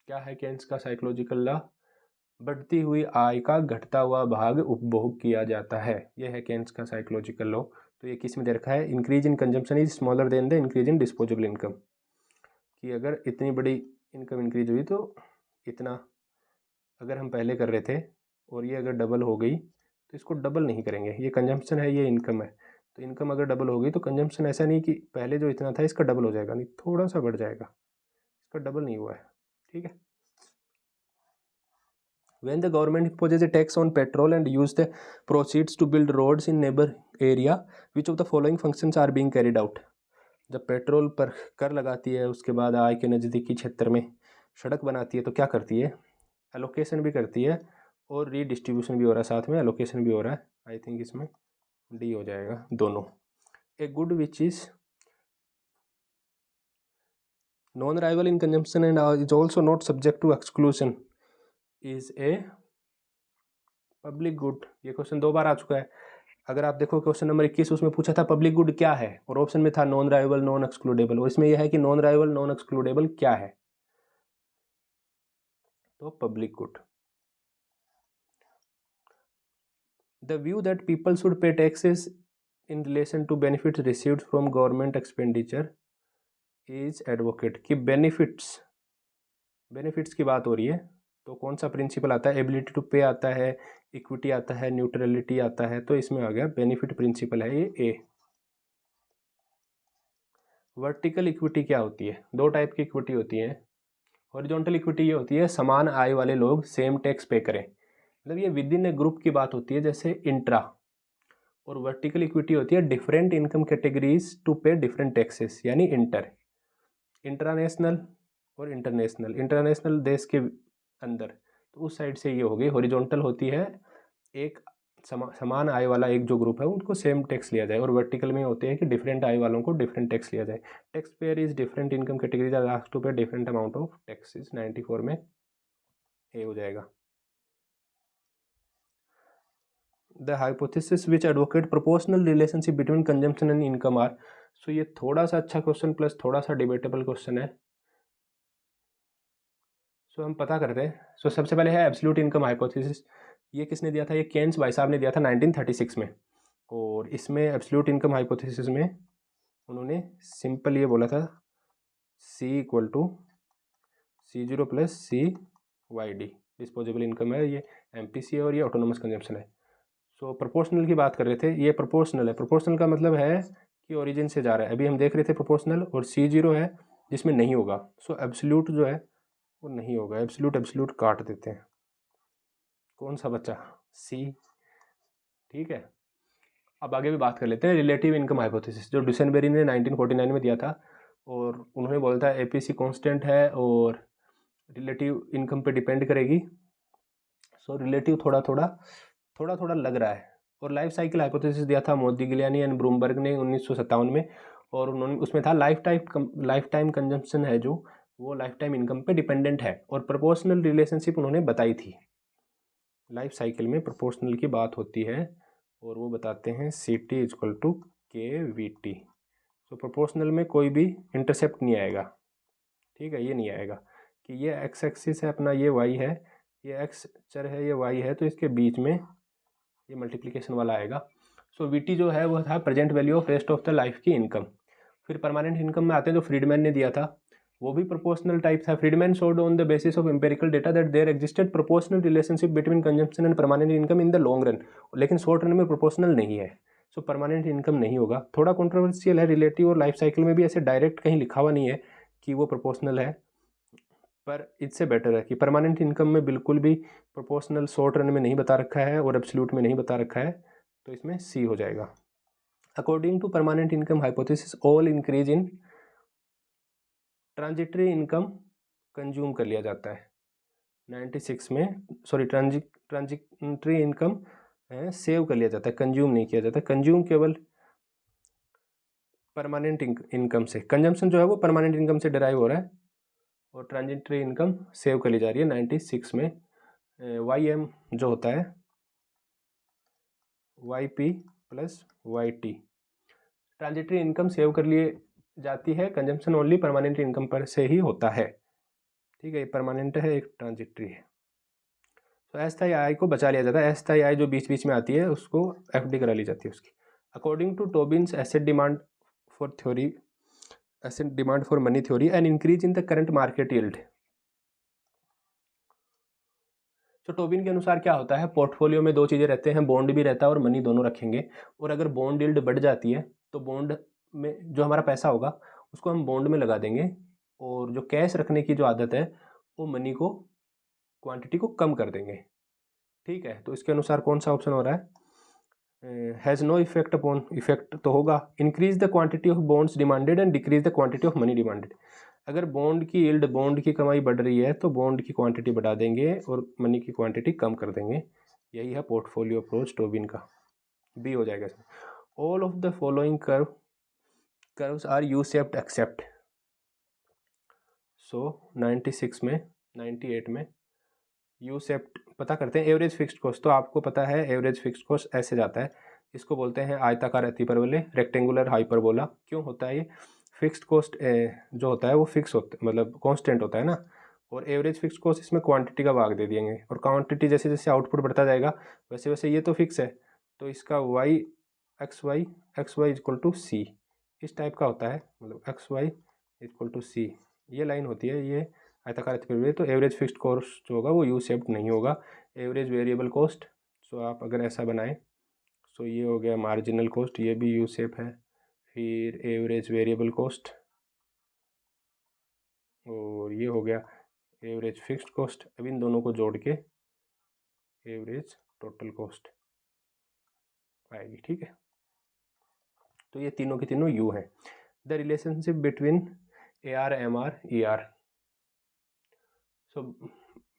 क्या है केन्स का साइकोलॉजिकल लॉ? बढ़ती हुई आय का घटता हुआ भाग उपभोग किया जाता है, यह है केन्स का साइकोलॉजिकल लॉ। तो ये किस में दे रखा है? Increase in consumption is smaller than the increase in disposable income. कि अगर इतनी बड़ी इनकम इंक्रीज हुई तो इतना, अगर हम पहले कर रहे थे और ये अगर डबल हो गई तो इसको डबल नहीं करेंगे। ये कंजम्पशन है, ये इनकम है, तो इनकम अगर डबल हो गई तो कंजम्पशन ऐसा नहीं कि पहले जो इतना था इसका डबल हो जाएगा, नहीं थोड़ा सा बढ़ जाएगा, इसका डबल नहीं हुआ है, ठीक है। When the government imposes a tax on petrol and use the proceeds to build roads in neighbor area, which of the following functions are being carried out? जब पेट्रोल पर कर लगाती है, उसके बाद आय के नज़दीकी क्षेत्र में सड़क बनाती है, तो क्या करती है? एलोकेशन भी करती है और रीडिस्ट्रीब्यूशन भी हो रहा है, साथ में एलोकेशन भी हो रहा है। आई थिंक इसमें डी हो जाएगा दोनों। A good which is non rival in consumption and is also not subject to exclusion is a public good. ये क्वेश्चन 2 बार आ चुका है। अगर आप देखो क्वेश्चन नंबर 21, उसमें पूछा था पब्लिक गुड क्या है, और ऑप्शन में था नॉन राइवल नॉन एक्सक्लूडेबल, और इसमें यह है कि नॉन राइवल नॉन एक्सक्लूडेबल क्या है, तो public good. The view that people should pay taxes in relation to benefits received from government expenditure is advocate. कि बेनिफिट्स की बात हो रही है, तो कौन सा प्रिंसिपल आता है? एबिलिटी टू पे आता है, इक्विटी आता है, न्यूट्रलिटी आता है, तो इसमें आ गया बेनिफिट प्रिंसिपल है ये ए। वर्टिकल इक्विटी क्या होती है? 2 टाइप की इक्विटी होती है। हॉरिजॉन्टल इक्विटी ये होती है समान आय वाले लोग सेम टैक्स पे करें, मतलब ये विद इन ए ग्रुप की बात होती है, जैसे इंट्रा, और वर्टिकल इक्विटी होती है different income categories to pay different taxes, यानी इंटरनेशनल और इंटरनेशनल देश के अंदर, तो उस साइड से ये हो गई। हॉरिजॉन्टल होती है एक समान आय वाला एक जो ग्रुप है उनको सेम टैक्स लिया जाए, और वर्टिकल में होते हैं कि डिफरेंट आय वालों को डिफरेंट टैक्स लिया जाए। Tax payer is different income categories are asked to pay different amount of taxes. 94 में ए हो जाएगा। The hypothesis which advocate proportional relationship between consumption and income are. So ये थोड़ा सा अच्छा क्वेश्चन प्लस थोड़ा सा डिबेटेबल क्वेश्चन है। सो हम पता करते हैं। सो सबसे पहले है एब्सोल्यूट इनकम हाइपोथेसिस। ये किसने दिया था? ये केन्स भाई साहब ने दिया था 1936 में। और इसमें एब्सोल्यूट इनकम हाइपोथेसिस में उन्होंने सिंपल ये बोला था C equal to C0 plus CYD। Disposable income है, ये MPC है और ये ऑटोनोमस कंजम्पशन है। सो प्रोपोर्शनल की बात कर रहे थे, ये प्रोपोर्शनल है। प्रोपोर्शनल का मतलब है कि ओरिजिन से जा रहा है। अभी हम देख रहे थे प्रोपोर्शनल, और C0 है जिसमें नहीं होगा। सो एब्सोल्यूट जो है वो नहीं होगा। एब्सोल्यूट काट देते हैं। कौन सा बच्चा? C। ठीक है, अब आगे भी बात कर लेते हैं रिलेटिव इनकम हाइपोथेसिस, जो डुसेनबेरी ने 1949 में दिया था। और उन्होंने बोला था APC कांस्टेंट है और रिलेटिव इनकम पे डिपेंड करेगी। सो रिलेटिव थोड़ा थोड़ा लग रहा है। और लाइफ साइकिल हाइपोथेसिस दिया था मोदिगिलियानी एंड ब्रूमबर्ग ने 1957 में। और उन्होंने उसमें था लाइफ टाइम कंजम्पशन है जो वो लाइफ टाइम इनकम पे डिपेंडेंट है। और प्रोपोर्शनल रिलेशनशिप उन्होंने बताई थी। लाइफ साइकिल में प्रोपोर्शनल की बात होती है और वो बताते हैं CT इक्वल टू KVT। तो प्रोपोर्शनल में कोई भी इंटरसेप्ट नहीं आएगा। ठीक है, ये नहीं आएगा कि ये एक्स एक्सिस है अपना, ये वाई है, ये एक्स चर है, ये वाई है, तो इसके बीच में ये मल्टीप्लिकेशन वाला आएगा। सो VT जो है वो था present value of rest of the life की इनकम। फिर परमानेंट इनकम में आते हैं जो फ्रीडमैन ने दिया था, वो भी प्रोपोर्शनल टाइप था। Friedman showed on the basis of empirical data that there existed proportional relationship between consumption and permanent income in the long run, लेकिन शॉर्ट रन में प्रोपोर्शनल नहीं है। सो परमानेंट इनकम नहीं होगा। थोड़ा कॉन्ट्रोवर्शियल है। रिलेटिव और लाइफ साइकिल में भी ऐसे डायरेक्ट कहीं लिखा हुआ नहीं है कि वो प्रोपोर्शनल है, पर इससे बेटर है कि परमानेंट इनकम में बिल्कुल भी प्रोपोर्शनल शॉर्ट रन में नहीं बता रखा है और एब्सोल्यूट में नहीं बता रखा है, तो इसमें C हो जाएगा। According to permanent income hypothesis all increase in transitory income consume कर लिया जाता है। 96 में सॉरी ट्रांजिटरी इनकम सेव कर लिया जाता है, कंज्यूम नहीं किया जाता। कंज्यूम केवल परमानेंट इनकम से, कंजम्पशन जो है वो परमानेंट इनकम से डिराइव हो रहा है और ट्रांजिटरी इनकम सेव कर ली जा रही है 96 में। YM जो होता है YP plus YT। Transitory income save कर लिए जाती है, कंजम्पशन ओनली परमानेंट इनकम पर से ही होता है। ठीक है, ये परमानेंट है, एक ट्रांजिटरी है। तो SI को बचा लिया जाता है। SI जो बीच बीच में आती है उसको FD करा ली जाती है उसकी। According to Tobin's asset demand for money theory and increase in the current market yield. तो टोबिन के अनुसार क्या होता है, पोर्टफोलियो में दो चीज़ें रहते हैं, बॉन्ड भी रहता है और मनी दोनों रखेंगे। और अगर बॉन्ड यील्ड बढ़ जाती है तो बॉन्ड में जो हमारा पैसा होगा उसको हम बॉन्ड में लगा देंगे, और जो कैश रखने की जो आदत है वो मनी को क्वांटिटी को कम कर देंगे। ठीक है, तो इसके अनुसार कौन सा ऑप्शन हो रहा है? Has no effect upon, effect तो होगा। Increase the quantity of bonds demanded and decrease the quantity of money demanded. अगर बॉन्ड की यील्ड, बॉन्ड की कमाई बढ़ रही है तो बॉन्ड की क्वांटिटी बढ़ा देंगे और मनी की क्वांटिटी कम कर देंगे। यही है पोर्टफोलियो अप्रोच टोबिन का। बी हो जाएगा इसमें। All of the following curves are U shaped except. So 96 में 98 में यू शेप्ड पता करते हैं। एवरेज फिक्स्ड कॉस्ट, तो आपको पता है एवरेज फिक्स्ड कॉस्ट ऐसे जाता है, इसको बोलते हैं आयताकार अतिपरवलय, रेक्टेंगुलर हाइपरबोला। क्यों होता है ये? फिक्स्ड कॉस्ट जो होता है वो फिक्स होता है, मतलब कांस्टेंट होता है ना, और एवरेज फिक्स्ड कॉस्ट इसमें क्वांटिटी का भाग दे देंगे, और क्वांटिटी जैसे जैसे आउटपुट बढ़ता जाएगा वैसे वैसे ये तो फिक्स है, तो इसका एक्स वाई इक्वल टू सी इस टाइप का होता है, मतलब एक्स वाई इक्वल टू सी ये लाइन होती है, ये आयताकार अतिपरवलय। तो एवरेज फिक्स्ड कॉस्ट जो होगा वो यू शेप्ड नहीं होगा। एवरेज वेरिएबल कॉस्ट, सो आप अगर ऐसा बनाएं सो ये हो गया मार्जिनल कॉस्ट, ये भी यू शेप है। फिर एवरेज वेरिएबल कॉस्ट, और ये हो गया एवरेज फिक्स्ड कॉस्ट। अब इन दोनों को जोड़ के एवरेज टोटल कॉस्ट आएगी, ठीक है। तो ये तीनों की तीनों यू हैं। The relationship between AR, MR, ER, so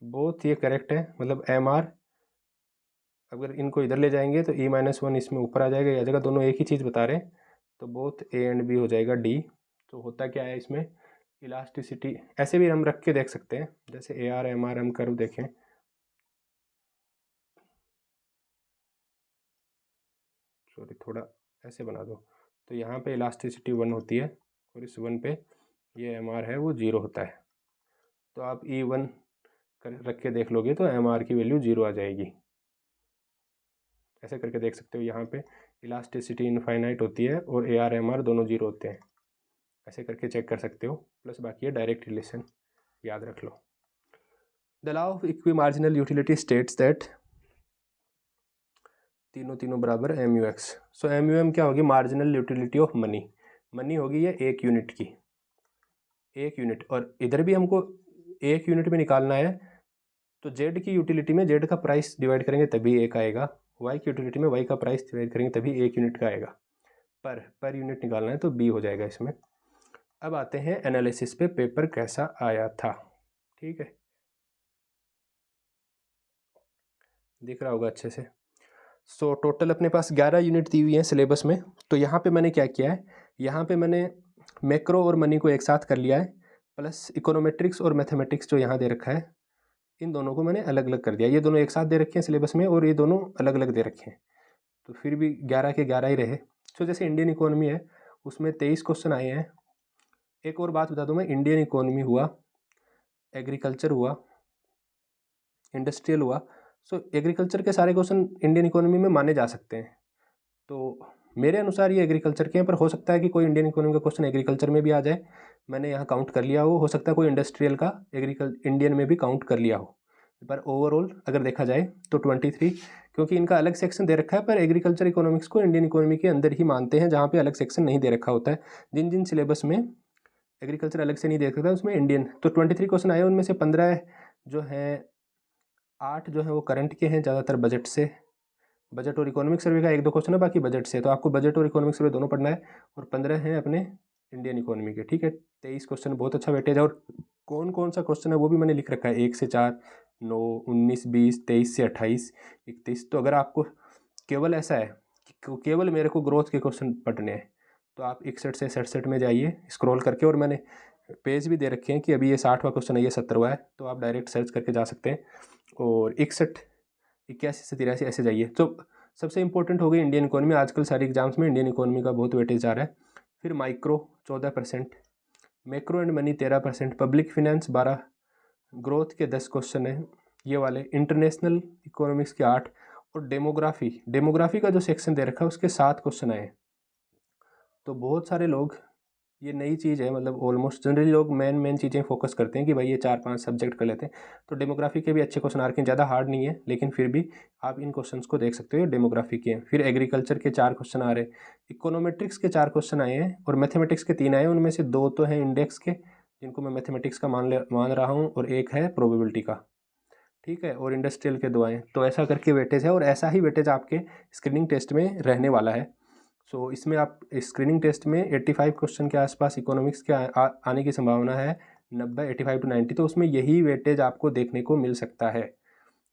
both ये करेक्ट है। मतलब MR अगर इनको इधर ले जाएंगे तो E-1 इसमें ऊपर आ जाएगा, या जगह दोनों एक ही चीज़ बता रहे हैं, तो बोथ A एंड B हो जाएगा D। तो होता क्या है इसमें, इलास्टिसिटी ऐसे भी हम रख के देख सकते हैं, जैसे AR MR हम कर्व देखें, सॉरी थोड़ा ऐसे बना दो, तो यहाँ पे इलास्टिसिटी 1 होती है और इस 1 पे ये MR है वो 0 होता है। तो आप E1 रख के देख लोगे तो MR की वैल्यू 0 आ जाएगी। ऐसे करके देख सकते हो, यहाँ पे इलास्टिसिटी इनफाइनाइट होती है और AR MR दोनों 0 होते हैं। ऐसे करके चेक कर सकते हो, प्लस बाकी है डायरेक्ट रिलेशन, याद रख लो। The law of equimarginal utility states that, तीनों बराबर MUX। सो MUM क्या होगी, marginal utility of money. Money होगी ये 1 यूनिट की, 1 यूनिट, और इधर भी हमको 1 यूनिट में निकालना है, तो जेड की यूटिलिटी में जेड का प्राइस डिवाइड करेंगे तभी 1 आएगा, वाई की यूटिलिटी में वाई का प्राइस डिवाइड करेंगे तभी 1 यूनिट का आएगा। पर यूनिट निकालना है तो बी हो जाएगा इसमें। अब आते हैं एनालिसिस पे, पेपर कैसा आया था, ठीक है, दिख रहा होगा अच्छे से। सो टोटल अपने पास 11 यूनिट दी हुई हैं सिलेबस में। तो यहाँ पे मैंने क्या किया है, यहाँ पे मैंने मैक्रो और मनी को एक साथ कर लिया है, प्लस इकोनोमेट्रिक्स और मैथमेटिक्स जो यहाँ दे रखा है, इन दोनों को मैंने अलग अलग कर दिया। ये दोनों एक साथ दे रखे हैं सिलेबस में और ये दोनों अलग अलग दे रखे हैं, तो फिर भी 11 के 11 ही रहे। तो जैसे इंडियन इकोनॉमी है उसमें 23 क्वेश्चन आए हैं। एक और बात बता दूं मैं, इंडियन इकोनॉमी हुआ, एग्रीकल्चर हुआ, इंडस्ट्रियल हुआ, सो एग्रीकल्चर के सारे क्वेश्चन इंडियन इकोनॉमी में माने जा सकते हैं। तो मेरे अनुसार ये एग्रीकल्चर के हैं, पर हो सकता है कि कोई इंडियन इकोनॉमी का क्वेश्चन एग्रीकल्चर में भी आ जाए, मैंने यहाँ काउंट कर लिया हो सकता है कोई इंडस्ट्रियल का इंडियन में भी काउंट कर लिया हो, पर ओवरऑल अगर देखा जाए तो 23, क्योंकि इनका अलग सेक्शन दे रखा है, पर एग्रीकल्चर इकोनॉमिक्स को इंडियन इकोनॉमी के अंदर ही मानते हैं, जहाँ पे अलग सेक्शन नहीं दे रखा होता है। जिन जिन सिलेबस में एग्रीकल्चर अलग से नहीं दे रखा उसमें इंडियन, तो 23 क्वेश्चन आए, उनमें से 15 जो हैं, 8 जो है वो करंट के हैं, ज़्यादातर बजट से, बजट और इकोनॉमिक सर्वे का 1-2 क्वेश्चन है, बाकी बजट से, तो आपको बजट और इकोनॉमिक सर्वे दोनों पढ़ना है, और 15 हैं अपने इंडियन इकोनॉमी के, ठीक है। 23 क्वेश्चन बहुत अच्छा वेटेज है, और कौन कौन सा क्वेश्चन है वो भी मैंने लिख रखा है, 1 से 4, 9, 19, 20, 23 से 28, 31। तो अगर आपको केवल ऐसा है कि केवल मेरे को ग्रोथ के क्वेश्चन पढ़ने हैं, तो आप 61 से 67 में जाइए स्क्रॉल करके, और मैंने पेज भी दे रखे हैं कि अभी ये 60वां क्वेश्चन है, ये 70वां है, तो आप डायरेक्ट सर्च करके जा सकते हैं। और 61, 81 से 83 ऐसे जाइए। तो सबसे इंपॉर्टेंट हो गई इंडियन इकोनॉमी, आजकल सारी एग्जाम्स में इंडियन इकोनॉमी का बहुत वेटेज आ रहा है। फिर micro 14%, macro and money 13%, public finance 12, growth के 10 क्वेश्चन है ये वाले, इंटरनेशनल इकोनॉमिक्स के 8, और डेमोग्राफी का जो सेक्शन दे रखा है उसके 7 क्वेश्चन आए। तो बहुत सारे लोग, ये नई चीज़ है, मतलब ऑलमोस्ट जनरली लोग मेन चीज़ें फोकस करते हैं कि भाई ये 4-5 सब्जेक्ट कर लेते हैं, तो डेमोग्राफी के भी अच्छे क्वेश्चन आ रखे हैं, ज़्यादा हार्ड नहीं है, लेकिन फिर भी आप इन क्वेश्चंस को देख सकते हो, डेमोग्राफी के हैं। फिर एग्रीकल्चर के 4 क्वेश्चन आ रहे हैं, इकोनोमेट्रिक्स के 4 क्वेश्चन आए हैं, और मैथमेटिक्स के 3 आए हैं, उनमें से 2 तो हैं इंडेक्स के, जिनको मैं मैथमेटिक्स का मान रहा हूँ, और एक है प्रोबेबिलिटी का, ठीक है, और इंडस्ट्रियल के 2 आए। तो ऐसा करके वेटेज है, और ऐसा ही वेटेज आपके स्क्रीनिंग टेस्ट में रहने वाला है। सो इसमें आप स्क्रीनिंग टेस्ट में 85 क्वेश्चन के आसपास इकोनॉमिक्स के आने की संभावना है, 90, 85 to 90, तो उसमें यही वेटेज आपको देखने को मिल सकता है,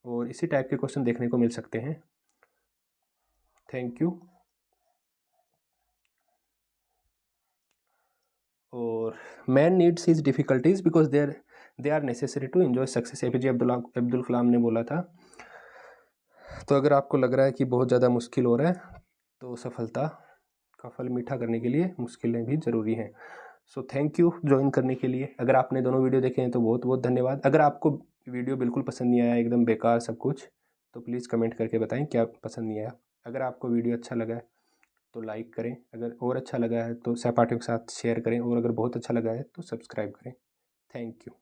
और इसी टाइप के क्वेश्चन देखने को मिल सकते हैं। Thank you. और man needs his difficulties because they are necessary to enjoy success, APJ Abdul Kalam ने बोला था। तो अगर आपको लग रहा है कि बहुत ज़्यादा मुश्किल हो रहा है, तो सफलता का फल मीठा करने के लिए मुश्किलें भी ज़रूरी हैं। सो थैंक यू ज्वाइन करने के लिए। अगर आपने दोनों वीडियो देखे हैं तो बहुत बहुत धन्यवाद। अगर आपको वीडियो बिल्कुल पसंद नहीं आया, एकदम बेकार सब कुछ, तो प्लीज़ कमेंट करके बताएं क्या पसंद नहीं आया। अगर आपको वीडियो अच्छा लगा है तो लाइक करें, अगर और अच्छा लगा है तो सहपाठियों के साथ शेयर करें, और अगर बहुत अच्छा लगा है तो सब्सक्राइब करें। Thank you.